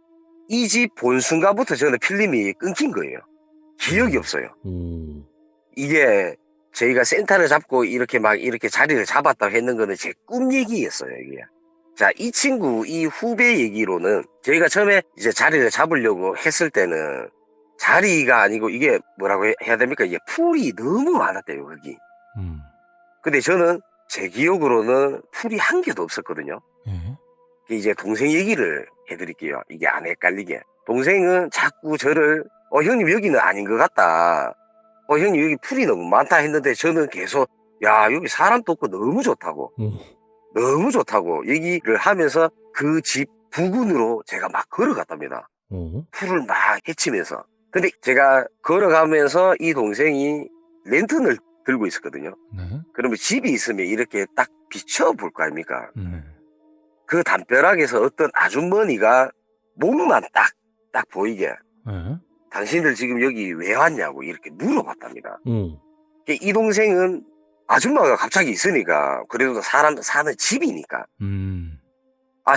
이 집 본 순간부터 저는 필름이 끊긴 거예요. 기억이 없어요. 이게 저희가 센터를 잡고 이렇게 막 이렇게 자리를 잡았다고 했는 거는 제 꿈 얘기였어요, 이게. 자, 이 친구, 이 후배 얘기로는 저희가 처음에 이제 자리를 잡으려고 했을 때는 자리가 아니고 이게 뭐라고 해야 됩니까? 이게 풀이 너무 많았대요, 거기. 음. 근데 저는 제 기억으로는 풀이 한 개도 없었거든요. 예. 이제 동생 얘기를 해드릴게요. 이게 안 헷갈리게. 동생은 자꾸 저를, 형님 여기는 아닌 것 같다. 형님 여기 풀이 너무 많다 했는데 저는 계속, 야, 여기 사람도 없고 너무 좋다고. 오. 너무 좋다고 얘기를 하면서 그 집 부근으로 제가 막 걸어갔답니다. 오. 풀을 막 헤치면서. 근데 제가 걸어가면서 이 동생이 랜턴을 들고 있었거든요. 네. 그러면 집이 있으면 이렇게 딱 비춰볼 거 아닙니까? 네. 그 담벼락에서 어떤 아주머니가 목만 딱 보이게 예. 당신들 지금 여기 왜 왔냐고 이렇게 물어봤답니다. 오. 이 동생은 아줌마가 갑자기 있으니까 그래도 사람 사는 집이니까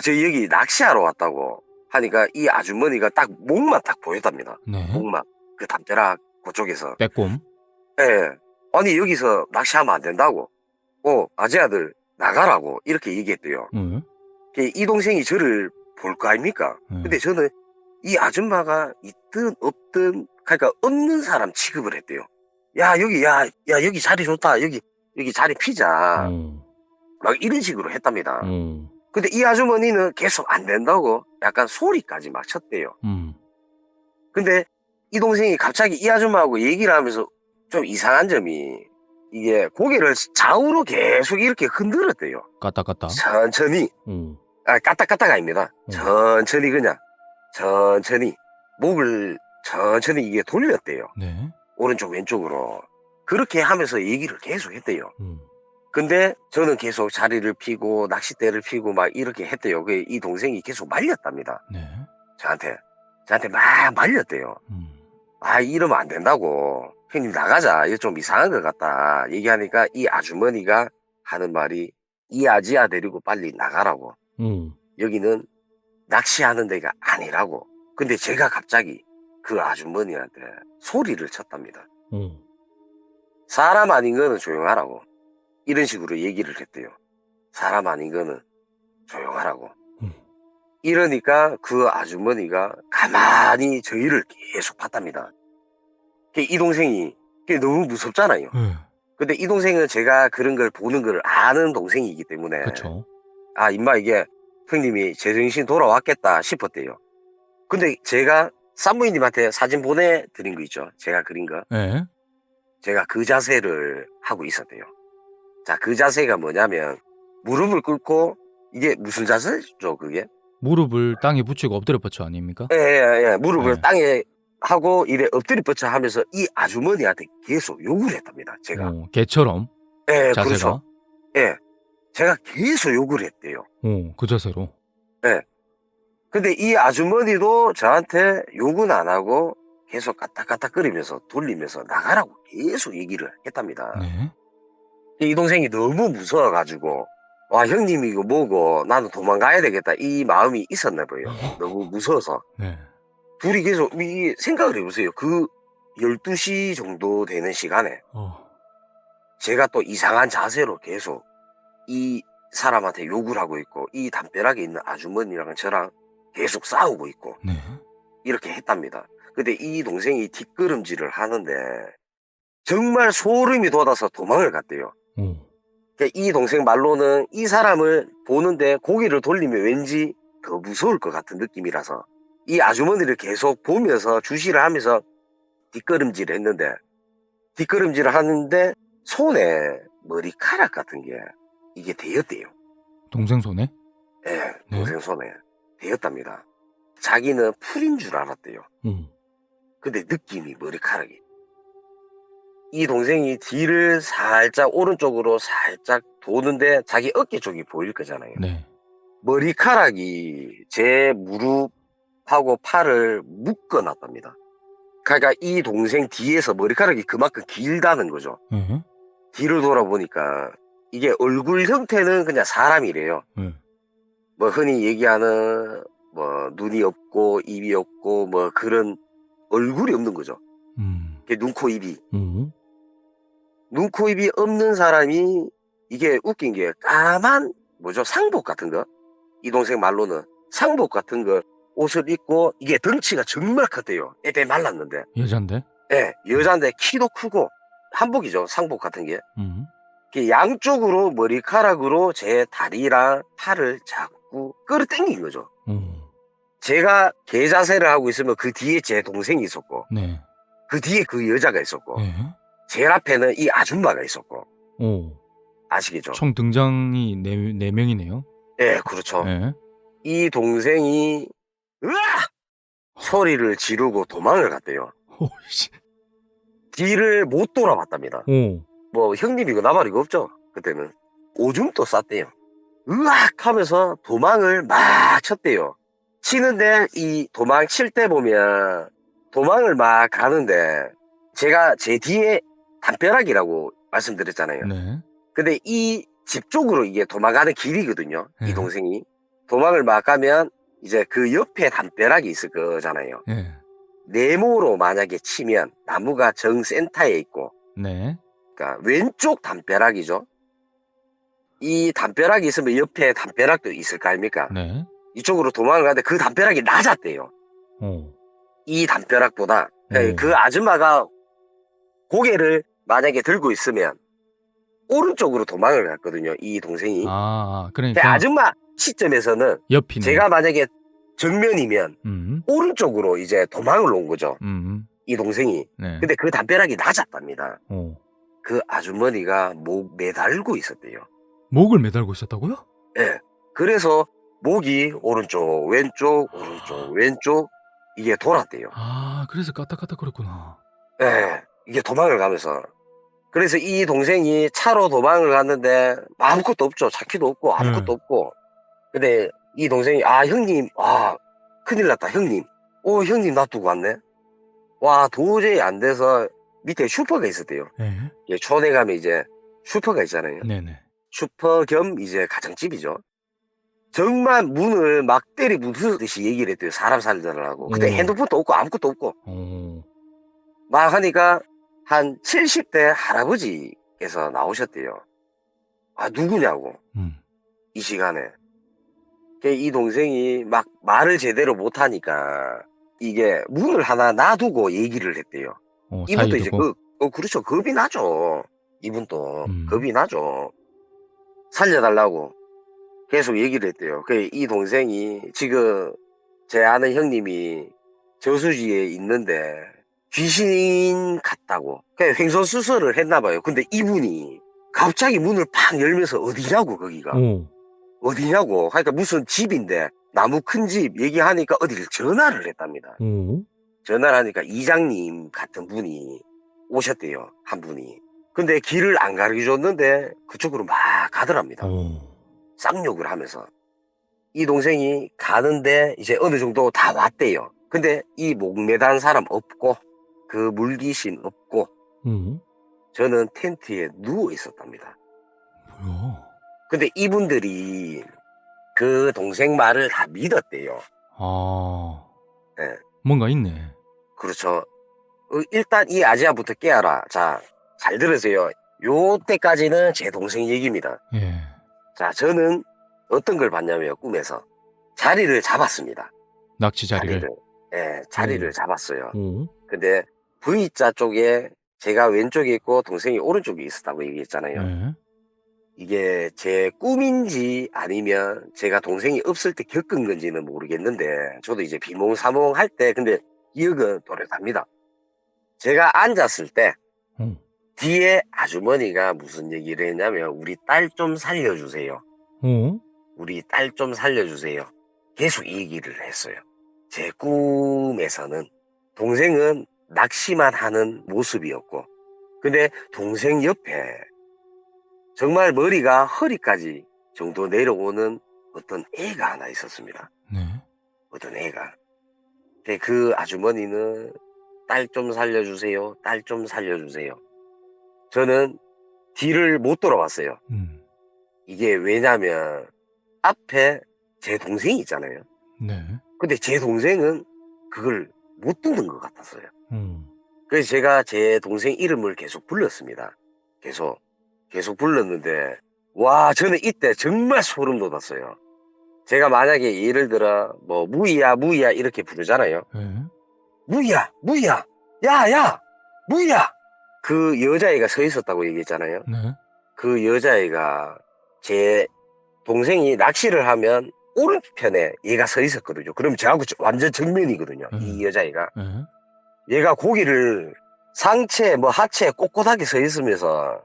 저 여기 낚시하러 왔다고 하니까 이 아주머니가 딱 목만 딱 보였답니다. 네. 목만 그 담벼락 그쪽에서. 빼꼼. 예. 아니 여기서 낚시하면 안 된다고. 아재아들 나가라고 이렇게 얘기했대요. 이 동생이 저를 볼 거 아닙니까? 근데 저는 이 아줌마가 있든 없든 그러니까 없는 사람 취급을 했대요. 야 여기 자리 좋다. 여기 자리 피자. 막 이런 식으로 했답니다. 근데 이 아주머니는 계속 안 된다고 약간 소리까지 막 쳤대요. 근데 이 동생이 갑자기 이 아줌마하고 얘기를 하면서 좀 이상한 점이 이게 고개를 좌우로 계속 이렇게 흔들었대요. 까딱까딱. 천천히. 까딱까딱 아닙니다. 천천히 그냥 천천히 목을 천천히 이게 돌렸대요. 네. 오른쪽 왼쪽으로. 그렇게 하면서 얘기를 계속 했대요. 근데 저는 계속 자리를 피고 낚싯대를 피고 막 이렇게 했대요. 이 동생이 계속 말렸답니다. 네. 저한테 막 말렸대요. 이러면 안 된다고. 형님 나가자. 이거 좀 이상한 것 같다. 얘기하니까 이 아주머니가 하는 말이 이 아지야 데리고 빨리 나가라고. 여기는 낚시하는 데가 아니라고. 근데 제가 갑자기 그 아주머니한테 소리를 쳤답니다. 사람 아닌 거는 조용하라고. 이런 식으로 얘기를 했대요. 사람 아닌 거는 조용하라고. 이러니까 그 아주머니가 가만히 저희를 계속 봤답니다. 이 동생이 너무 무섭잖아요. 근데 이 동생은 제가 그런 걸 보는 걸 아는 동생이기 때문에 그렇죠. 임마 이게 형님이 제정신 돌아왔겠다 싶었대요. 근데 제가 산부인님한테 사진 보내드린 거 있죠. 제가 그린 거. 예. 제가 그 자세를 하고 있었대요. 자, 그 자세가 뭐냐면 무릎을 꿇고 이게 무슨 자세죠 그게? 무릎을 땅에 붙이고 엎드려 뻗쳐 아닙니까? 예. 무릎을 네. 땅에 하고 이래 엎드려 뻗쳐 하면서 이 아주머니한테 계속 욕을 했답니다. 제가. 개처럼 예, 자세가. 그렇죠. 예. 제가 계속 욕을 했대요. 그 자세로. 예. 근데 이 아주머니도 저한테 욕은 안 하고 계속 까딱까딱거리면서 돌리면서 나가라고 계속 얘기를 했답니다. 네. 이 동생이 너무 무서워가지고 형님이 이거 뭐고 나는 도망가야 되겠다 이 마음이 있었나 봐요. 너무 무서워서. 네. 둘이 계속 생각을 해보세요. 그 12시 정도 되는 시간에 제가 또 이상한 자세로 계속 이 사람한테 욕을 하고 있고 이 담벼락에 있는 아주머니랑 저랑 계속 싸우고 있고 네. 이렇게 했답니다. 근데 이 동생이 뒷걸음질을 하는데 정말 소름이 돋아서 도망을 갔대요. 이 동생 말로는 이 사람을 보는데 고개를 돌리면 왠지 더 무서울 것 같은 느낌이라서 이 아주머니를 계속 보면서 주시를 하면서 뒷걸음질을 했는데 뒷걸음질을 하는데 손에 머리카락 같은 게 이게 대었대요. 동생 손에? 예, 동생 손에 대었답니다. 자기는 풀인 줄 알았대요. 근데 느낌이 머리카락이. 이 동생이 뒤를 살짝 오른쪽으로 살짝 도는데 자기 어깨 쪽이 보일 거잖아요. 네. 머리카락이 제 무릎하고 팔을 묶어놨답니다. 그러니까 이 동생 뒤에서 머리카락이 그만큼 길다는 거죠. 뒤를 돌아보니까 이게 얼굴 형태는 그냥 사람이래요. 뭐 흔히 얘기하는 뭐 눈이 없고 입이 없고 뭐 그런 얼굴이 없는 거죠. 눈, 코, 입이. 눈, 코, 입이 없는 사람이 이게 웃긴 게 까만 뭐죠? 상복 같은 거? 이 동생 말로는 상복 같은 거 옷을 입고 이게 덩치가 정말 컸대요. 애배 말랐는데. 여잔데? 예, 여자인데 키도 크고 한복이죠. 상복 같은 게. 음. 이게 양쪽으로 머리카락으로 제 다리랑 팔을 자꾸 끌어당긴 거죠. 제가 개 자세를 하고 있으면 그 뒤에 제 동생이 있었고 네. 그 뒤에 그 여자가 있었고 예. 제일 앞에는 이 아줌마가 있었고 오. 아시겠죠? 총 등장이 네 명이네요. 예, 그렇죠. 예. 이 동생이 으아! 소리를 지르고 도망을 갔대요. 오씨. 뒤를 못 돌아봤답니다. 오. 뭐 형님이고 나발이고 없죠. 그때는 오줌도 쌌대요. 으악 하면서 도망을 막 쳤대요. 치는데 이 도망칠 때 보면 도망을 막 가는데 제가 제 뒤에 담벼락이라고 말씀드렸잖아요. 네. 근데 이 집 쪽으로 이게 도망가는 길이거든요. 네. 이 동생이 도망을 막 가면 이제 그 옆에 담벼락이 있을 거잖아요. 예. 네모로 만약에 치면 나무가 정센터에 있고 네. 그러니까 왼쪽 담벼락이죠. 이 담벼락이 있으면 옆에 담벼락도 있을 거 아닙니까? 네. 이쪽으로 도망을 가는데 그 담벼락이 낮았대요. 오. 이 담벼락보다. 그러니까 그 아줌마가 고개를 만약에 들고 있으면 오른쪽으로 도망을 갔거든요. 이 동생이. 아, 근데 그러니까 아줌마 시점에서는 옆이네. 제가 만약에 정면이면 음. 오른쪽으로 이제 도망을 온 거죠. 음. 이 동생이. 네. 근데 그 담벼락이 낮았답니다. 오. 그 아주머니가 목 매달고 있었대요. 목을 매달고 있었다고요? 예. 그래서 목이 오른쪽, 왼쪽, 오른쪽, 왼쪽 이게 돌았대요. 아, 그래서 까딱까딱거렸구나. 예. 이게 도망을 가면서. 그래서 이 동생이 차로 도망을 갔는데 아무것도 없죠. 차키도 없고 아무것도 없고. 근데 이 동생이 아 형님 큰일 났다 형님. 형님 놔두고 왔네. 와 도저히 안 돼서 밑에 슈퍼가 있었대요. 예. 예, 촌에 가면 이제 슈퍼가 있잖아요. 네네. 슈퍼 겸 이제 가정집이죠. 정말 문을 막 때리 부수듯이 얘기를 했대요. 사람 살려달라고. 근데 핸드폰도 없고 아무것도 없고. 오. 막 하니까 한 70대 할아버지께서 나오셨대요. 아 누구냐고 이 시간에. 이 동생이 막 말을 제대로 못하니까 이게 문을 하나 놔두고 얘기를 했대요. 이분도 이제 그렇죠. 겁이 나죠. 이분도 겁이 나죠. 살려달라고 계속 얘기를 했대요. 이 동생이 지금 제 아는 형님이 저수지에 있는데 귀신 같다고 횡설수설을 했나봐요. 근데 이분이 갑자기 문을 팍 열면서 어디냐고 거기가. 어디냐고 하니까 무슨 집인데 나무 큰 집 얘기하니까 어디를 전화를 했답니다. 전화를 하니까 이장님 같은 분이 오셨대요. 한 분이. 근데 길을 안 가르쳐줬는데 그쪽으로 막 가더랍니다. 쌍욕을 하면서. 이 동생이 가는데 이제 어느 정도 다 왔대요. 근데 이 목매단 사람 없고 그 물귀신 없고 저는 텐트에 누워 있었답니다. 뭐야? 근데 이분들이 그 동생 말을 다 믿었대요. 아. 네. 뭔가 있네. 그렇죠. 일단 이 아지아부터 깨어라. 자, 잘 들으세요. 요 때까지는 제 동생 얘기입니다. 예. 자, 저는 어떤 걸 봤냐면 꿈에서 자리를 잡았습니다. 낚시 자리를. 예, 자리를 잡았어요. 오. 근데 V자 쪽에 제가 왼쪽에 있고 동생이 오른쪽에 있었다고 얘기했잖아요. 예. 이게 제 꿈인지 아니면 제가 동생이 없을 때 겪은 건지는 모르겠는데 저도 이제 비몽사몽 할 때 근데 기억은 또렷합니다. 제가 앉았을 때 뒤에 아주머니가 무슨 얘기를 했냐면 우리 딸 좀 살려주세요. 우리 딸 좀 살려주세요. 계속 이 얘기를 했어요. 제 꿈에서는 동생은 낚시만 하는 모습이었고 근데 동생 옆에 정말 머리가 허리까지 정도 내려오는 어떤 애가 하나 있었습니다. 네. 어떤 애가. 근데 그 아주머니는 딸 좀 살려주세요. 딸 좀 살려주세요. 저는 뒤를 못 돌아봤어요. 이게 왜냐면 앞에 제 동생이 있잖아요. 네. 근데 제 동생은 그걸 못 듣는 것 같았어요. 그래서 제가 제 동생 이름을 계속 불렀습니다. 계속 불렀는데, 와, 저는 이때 정말 소름 돋았어요. 제가 만약에 예를 들어, 뭐, 무이야, 무이야, 이렇게 부르잖아요. 예. 무이야, 무이야, 야, 야, 무이야! 그 여자애가 서 있었다고 얘기했잖아요. 네. 그 여자애가 제 동생이 낚시를 하면 오른편에 얘가 서 있었거든요. 그럼 저하고 완전 정면이거든요. 이 여자애가. 예. 얘가 고기를 상체, 뭐 하체에 꼿꼿하게 서 있으면서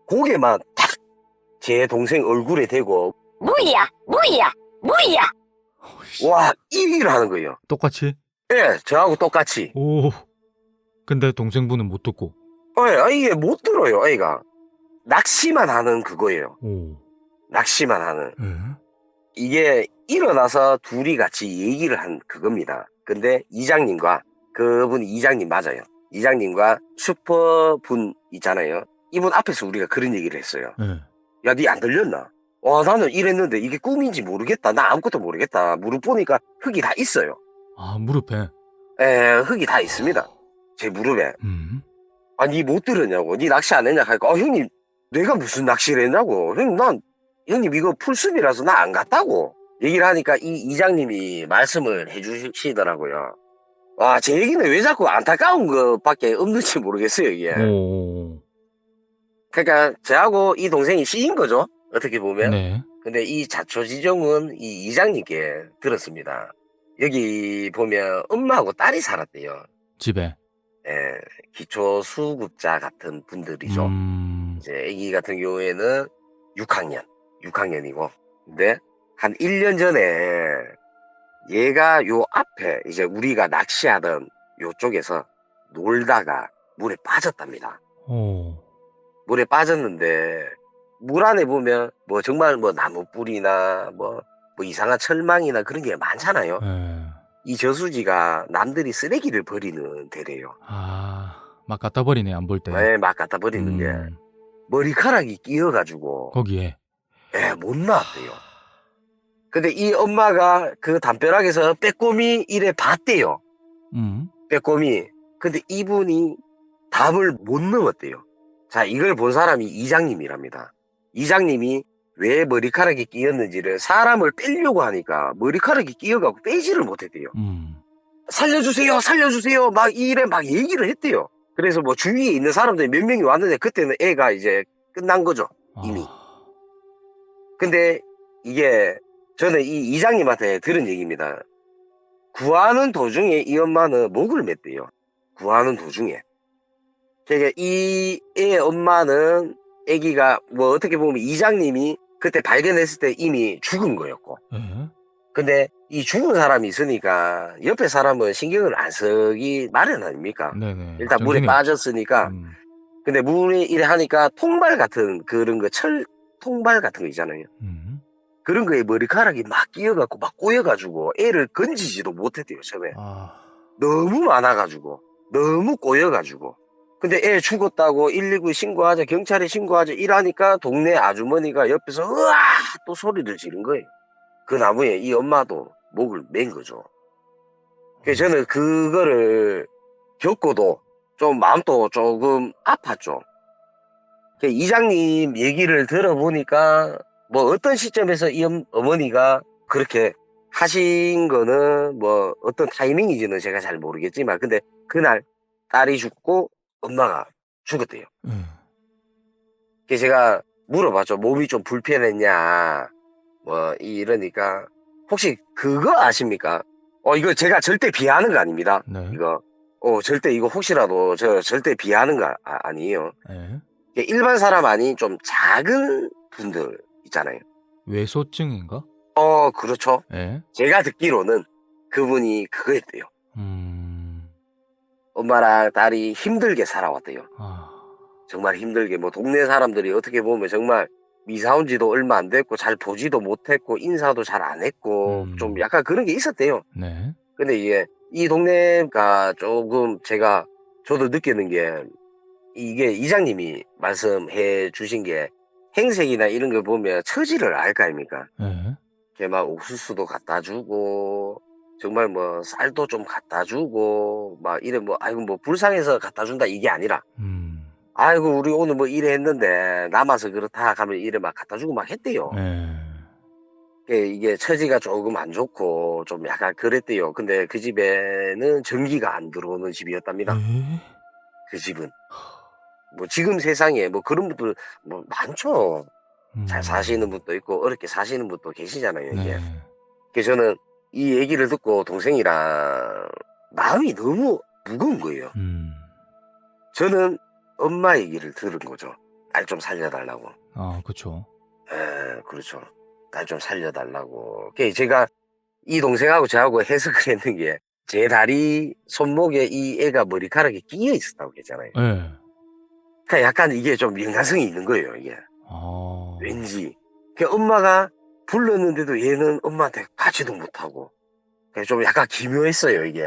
고개만 탁 제 동생 얼굴에 대고 무이야, 무이야, 무이야. 와, 이 얘기를 하는 거예요. 똑같이? 예, 저하고 똑같이. 오. 근데 동생분은 못 듣고. 예, 이게 못 들어요, 애가. 낚시만 하는 그거예요. 오. 낚시만 하는. 예. 이게 일어나서 둘이 같이 얘기를 한 그겁니다. 근데 이장님과 그분이 이장님 맞아요. 이장님과 슈퍼분 있잖아요. 이분 앞에서 우리가 그런 얘기를 했어요. 예. 야, 니 안 들렸나? 와, 나는 이랬는데 이게 꿈인지 모르겠다. 나 아무것도 모르겠다. 무릎 보니까 흙이 다 있어요. 아, 무릎에. 흙이 다 있습니다. 제 무릎에. 음. 아, 니 못 들었냐고. 니 낚시 안 했냐? 하니까, 형님, 내가 무슨 낚시를 했냐고. 형님, 이거 풀숲이라서 나 안 갔다고. 얘기를 하니까 이 이장님이 말씀을 해주시더라고요. 와, 제 얘기는 왜 자꾸 안타까운 것밖에 없는지 모르겠어요, 이게. 오. 그러니까, 저하고 이 동생이 시인 거죠. 어떻게 보면. 네. 근데 이 자초지종은 이 이장님께 들었습니다. 여기 보면 엄마하고 딸이 살았대요. 집에. 예, 기초수급자 같은 분들이죠. 이제 애기 같은 경우에는 6학년이고. 근데 한 1년 전에 얘가 요 앞에 이제 우리가 낚시하던 요쪽에서 놀다가 물에 빠졌답니다. 오. 물에 빠졌는데 물 안에 보면 뭐 정말 뭐 나무 뿌리나 뭐 이상한 철망이나 그런 게 많잖아요. 예. 이 저수지가 남들이 쓰레기를 버리는 데래요. 아, 막 갖다 버리네, 안 볼 때. 네, 막 갖다 버리는 게 머리카락이 끼어가지고 거기에. 못 나왔대요. 근데 이 엄마가 그 담벼락에서 빼꼼히 이래 봤대요. 빼꼼히. 근데 이분이 답을 못 넣었대요. 자, 이걸 본 사람이 이장님이랍니다. 이장님이 왜 머리카락이 끼었는지를 사람을 빼려고 하니까 머리카락이 끼어가고 빼지를 못했대요. 살려주세요, 살려주세요. 막 이래 막 얘기를 했대요. 그래서 뭐 주위에 있는 사람들이 몇 명이 왔는데 그때는 애가 이제 끝난 거죠. 이미. 근데 이게 저는 이 이장님한테 들은 얘기입니다. 구하는 도중에 이 엄마는 목을 맸대요. 구하는 도중에. 그러니까 이 애 엄마는 애기가 뭐 어떻게 보면 이장님이 그때 발견했을 때 이미 죽은 거였고. 근데 이 죽은 사람이 있으니까 옆에 사람은 신경을 안 쓰기 마련 아닙니까? 네네. 일단 물에 빠졌으니까. 근데 물에 이래 하니까 통발 같은 그런 거, 철 통발 같은 거 있잖아요. 그런 거에 머리카락이 막 끼어갖고 막 꼬여가지고 애를 건지지도 못했대요, 처음에. 너무 많아가지고. 너무 꼬여가지고. 근데 애 죽었다고 119 신고하자, 경찰에 신고하자 이러니까 동네 아주머니가 옆에서 으아! 또 소리를 지른 거예요. 그 나무에 이 엄마도 목을 맨 거죠. 그래서 저는 그거를 겪고도 좀 마음도 조금 아팠죠. 이장님 얘기를 들어보니까 뭐 어떤 시점에서 이 어머니가 그렇게 하신 거는 뭐 어떤 타이밍인지는 제가 잘 모르겠지만 근데 그날 딸이 죽고 엄마가 죽었대요. 그래서 제가 물어봤죠. 몸이 좀 불편했냐 뭐 이러니까 혹시 그거 아십니까? 이거 제가 절대 비하하는 거 아닙니다. 네. 이거 절대 이거 혹시라도 저 절대 비하하는 거 아니에요. 네. 일반 사람 아닌 좀 작은 분들 있잖아요. 외소증인가? 그렇죠. 네. 제가 듣기로는 그분이 그거였대요. 엄마랑 딸이 힘들게 살아왔대요. 정말 힘들게 뭐 동네 사람들이 어떻게 보면 정말 이사 온 지도 얼마 안 됐고 잘 보지도 못했고 인사도 잘 안 했고 좀 약간 그런 게 있었대요. 네. 근데 이 동네가 조금 저도 느끼는 게 이게 이장님이 말씀해 주신 게 행색이나 이런 걸 보면 처지를 알 거 아닙니까? 네. 걔 막 옥수수도 갖다 주고 정말 뭐 쌀도 좀 갖다 주고 막 이래 뭐 아이고 뭐 불쌍해서 갖다 준다 이게 아니라 아이고 우리 오늘 뭐 이래 했는데 남아서 그렇다 하면 이래 막 갖다 주고 막 했대요. 예. 이게 처지가 조금 안 좋고 좀 약간 그랬대요. 근데 그 집에는 전기가 안 들어오는 집이었답니다. 에? 그 집은. 뭐 지금 세상에 뭐 그런 분들 뭐 많죠. 잘 사시는 분도 있고 어렵게 사시는 분도 계시잖아요, 이게. 네. 그래서 저는 이 얘기를 듣고 동생이랑 마음이 너무 무거운 거예요. 저는 엄마 얘기를 들은 거죠. 날 좀 살려달라고. 아, 그쵸. 그렇죠. 날 좀 살려달라고. 제가 이 동생하고 저하고 해석을 했는 게 제 다리 손목에 이 애가 머리카락이 끼어 있었다고 했잖아요. 예. 그러니까 약간 이게 좀 연관성이 있는 거예요, 이게. 아. 왠지. 엄마가 불렀는데도 얘는 엄마한테 가지도 못하고. 좀 약간 기묘했어요, 이게.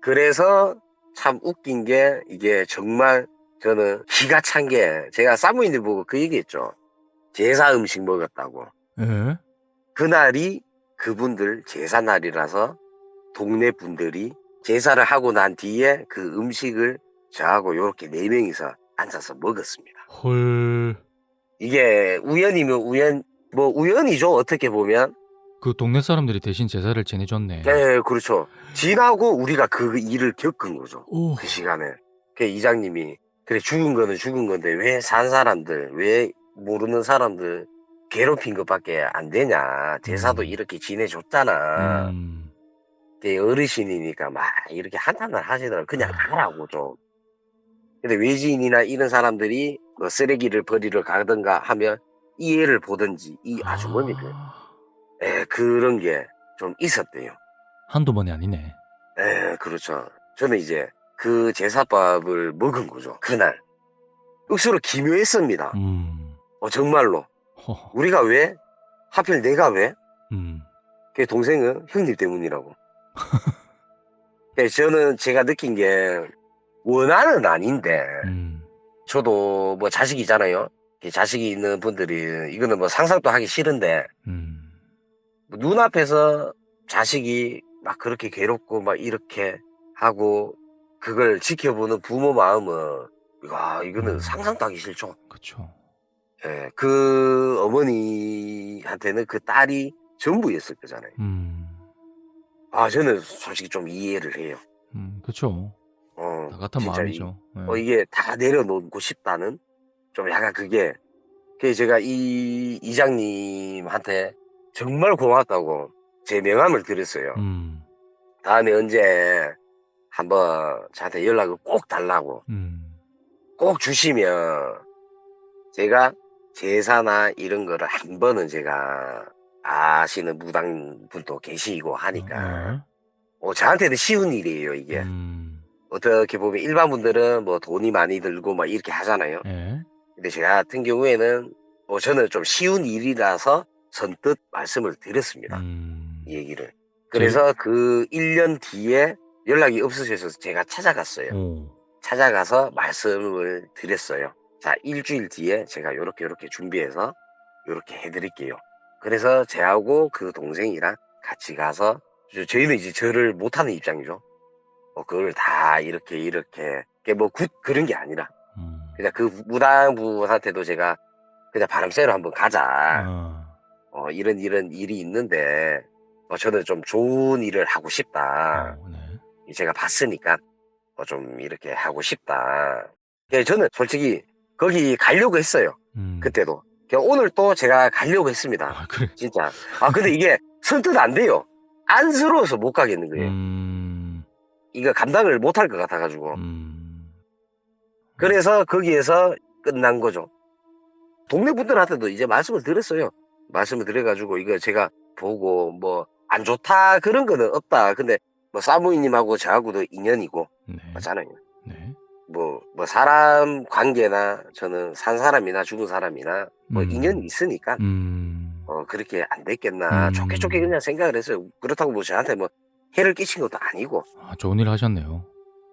그래서 참 웃긴 게 이게 정말 저는 기가 찬 게 제가 사모님들 보고 그 얘기했죠. 제사 음식 먹었다고. 예? 그날이 그분들 제사 날이라서 동네 분들이 제사를 하고 난 뒤에 그 음식을 저하고 요렇게 4명이서 앉아서 먹었습니다. 헐. 이게 우연이면 뭐 우연이죠, 어떻게 보면. 그 동네 사람들이 대신 제사를 지내줬네. 네, 그렇죠. 지나고 우리가 그 일을 겪은 거죠. 오. 그 시간에. 이장님이, 그래, 죽은 거는 죽은 건데, 왜 산 사람들, 왜 모르는 사람들 괴롭힌 것밖에 안 되냐. 제사도 이렇게 지내줬잖아. 어르신이니까 막 이렇게 한탄을 하시더라고요. 그냥 가라고 좀. 근데 외지인이나 이런 사람들이 뭐 쓰레기를 버리러 가든가 하면 이 애를 보든지, 이 아주머니들. 그런 게 좀 있었대요. 한두 번이 아니네. 그렇죠. 저는 이제 그 제사밥을 먹은 거죠. 그날. 억수로 기묘했습니다. 정말로. 허. 우리가 왜? 하필 내가 왜? 음. 동생은 형님 때문이라고. 저는 제가 느낀 게 원한은 아닌데 저도 뭐 자식이잖아요. 자식이 있는 분들이 이거는 뭐 상상도 하기 싫은데 뭐 눈앞에서 자식이 막 그렇게 괴롭고 막 이렇게 하고 그걸 지켜보는 부모 마음은 이거는 상상도 하기 싫죠. 그쵸. 그 어머니한테는 그 딸이 전부였을 거잖아요. 저는 솔직히 좀 이해를 해요. 그쵸. 나 같은 진짜 마음이죠. 이게 다 내려놓고 싶다는 좀 약간 그게 제가 이 이장님한테 정말 고맙다고 제 명함을 드렸어요. 다음에 언제 한번 저한테 연락을 꼭 달라고. 꼭 주시면 제가 제사나 이런 거를 한 번은 제가 아시는 무당분도 계시고 하니까 저한테는 쉬운 일이에요, 이게. 어떻게 보면 일반 분들은 뭐 돈이 많이 들고 막 이렇게 하잖아요. 근데 제가 같은 경우에는 저는 좀 쉬운 일이라서 선뜻 말씀을 드렸습니다. 이 얘기를. 그래서 그 1년 뒤에 연락이 없으셔서 제가 찾아갔어요. 찾아가서 말씀을 드렸어요. 자, 일주일 뒤에 제가 요렇게 준비해서 요렇게 해드릴게요. 그래서 저하고 그 동생이랑 같이 가서 저희는 이제 절을 못하는 입장이죠. 그걸 다 이렇게 뭐 그런 게 아니라 그냥 그 무당분한테도 제가 그냥 바람 쐬러 한번 가자. 이런 일이 있는데 저는 좀 좋은 일을 하고 싶다. 제가 봤으니까 좀 이렇게 하고 싶다. 저는 솔직히 거기 가려고 했어요. 그때도. 오늘 또 제가 가려고 했습니다. 그래. 진짜. 근데 이게 선뜻 안 돼요. 안쓰러워서 못 가겠는 거예요. 이거 감당을 못 할 것 같아가지고. 그래서 거기에서 끝난 거죠. 동네 분들한테도 이제 말씀을 드렸어요. 말씀을 드려가지고 이거 제가 보고 뭐 안 좋다 그런 거는 없다. 근데 뭐 사모님하고 저하고도 인연이고 맞잖아요. 뭐 사람 관계나 저는 산 사람이나 죽은 사람이나 뭐 인연이 있으니까 그렇게 안 됐겠나 좋게 그냥 생각을 했어요. 그렇다고 뭐 저한테 뭐 해를 끼친 것도 아니고. 좋은 일 하셨네요.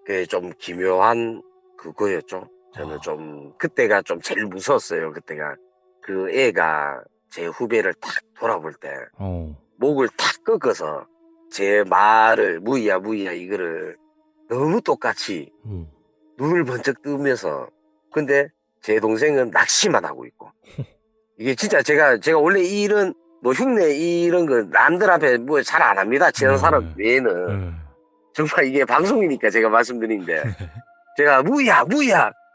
그게 좀 기묘한 그거였죠. 저는 좀 그때가 좀 제일 무서웠어요. 그때가 그 애가 제 후배를 탁 돌아볼 때 목을 탁 꺾어서 제 말을 무이야 이거를 너무 똑같이 눈을 번쩍 뜨면서 근데 제 동생은 낚시만 하고 있고. 이게 진짜 제가 원래 이 일은 뭐 흉내 이런 거 남들 앞에 뭐 잘 안 합니다. 친한 사람 외에는. 정말 이게 방송이니까 제가 말씀드리는데 제가 무이야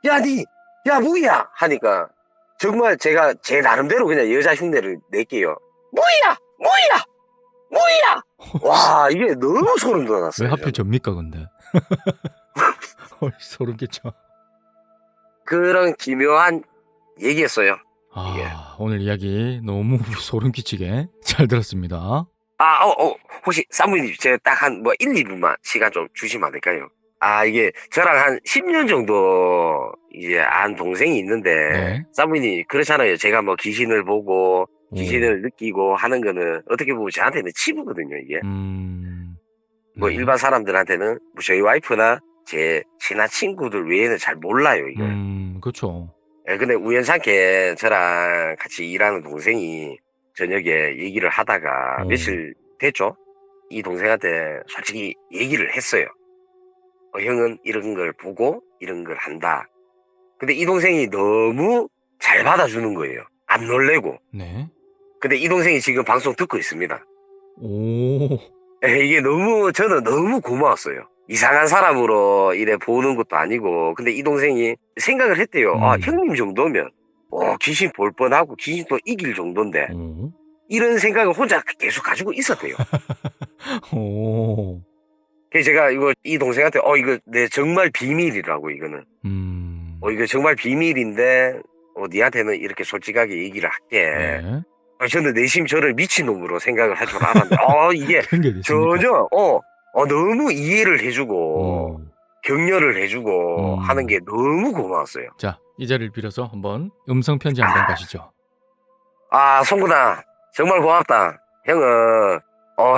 야 무이야 하니까 정말 제가 제 나름대로 그냥 여자 흉내를 낼게요. 무이야 와 이게 너무 소름 돋았어요. 왜 하필 접니까 근데? 소름 끼쳐. 그런 기묘한 얘기였어요. 아, 오늘 이야기 너무 소름 끼치게 잘 들었습니다. 혹시 사모님 제가 딱 한 뭐 1, 2분만 시간 좀 주시면 안 될까요? 이게 저랑 한 10년 정도 이제 안 동생이 있는데 네. 사모님 그렇잖아요. 제가 뭐 귀신을 보고 오. 귀신을 느끼고 하는 거는 어떻게 보면 저한테는 치부거든요, 이게. 뭐 네. 일반 사람들한테는 뭐 저희 와이프나 제 친한 친구들 외에는 잘 몰라요, 이게. 그렇죠. 예, 근데 우연찮게 저랑 같이 일하는 동생이 저녁에 얘기를 하다가 며칠 됐죠? 이 동생한테 솔직히 얘기를 했어요. 형은 이런 걸 보고 이런 걸 한다. 근데 이 동생이 너무 잘 받아주는 거예요. 안 놀래고. 네. 근데 이 동생이 지금 방송 듣고 있습니다. 오. 예, 이게 저는 너무 고마웠어요. 이상한 사람으로 이래 보는 것도 아니고, 근데 이 동생이 생각을 했대요. 형님 정도면, 귀신 볼 뻔하고 귀신 또 이길 정도인데, 이런 생각을 혼자 계속 가지고 있었대요. 오. 그래서 제가 이 동생한테, 이거 내 정말 비밀이라고, 이거는. 이거 정말 비밀인데, 니한테는 이렇게 솔직하게 얘기를 할게. 네. 저는 내심 저를 미친놈으로 생각을 할 줄 알았는데, 이게 그런 게 됐습니까? 전혀, 너무 이해를 해주고, 격려를 해주고 하는 게 너무 고마웠어요. 자, 이 자리를 빌어서 한번 음성 편지 한번 가시죠. 송구나. 정말 고맙다. 형은,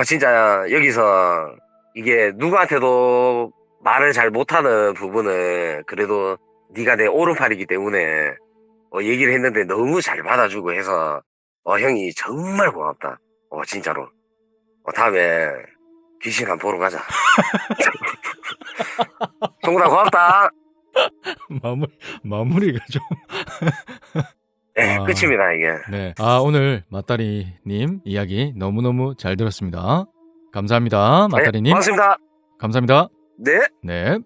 진짜 여기서 이게 누구한테도 말을 잘 못하는 부분은 그래도 네가 내 오른팔이기 때문에 얘기를 했는데 너무 잘 받아주고 해서 형이 정말 고맙다. 진짜로. 다음에 귀신 한번 보러 가자. 송구나 고맙다. 마무리가 좀. 네, 끝입니다, 이게. 네. 오늘 맞다리님 이야기 너무너무 잘 들었습니다. 감사합니다, 맞다리님. 고맙습니다. 감사합니다. 네. 네.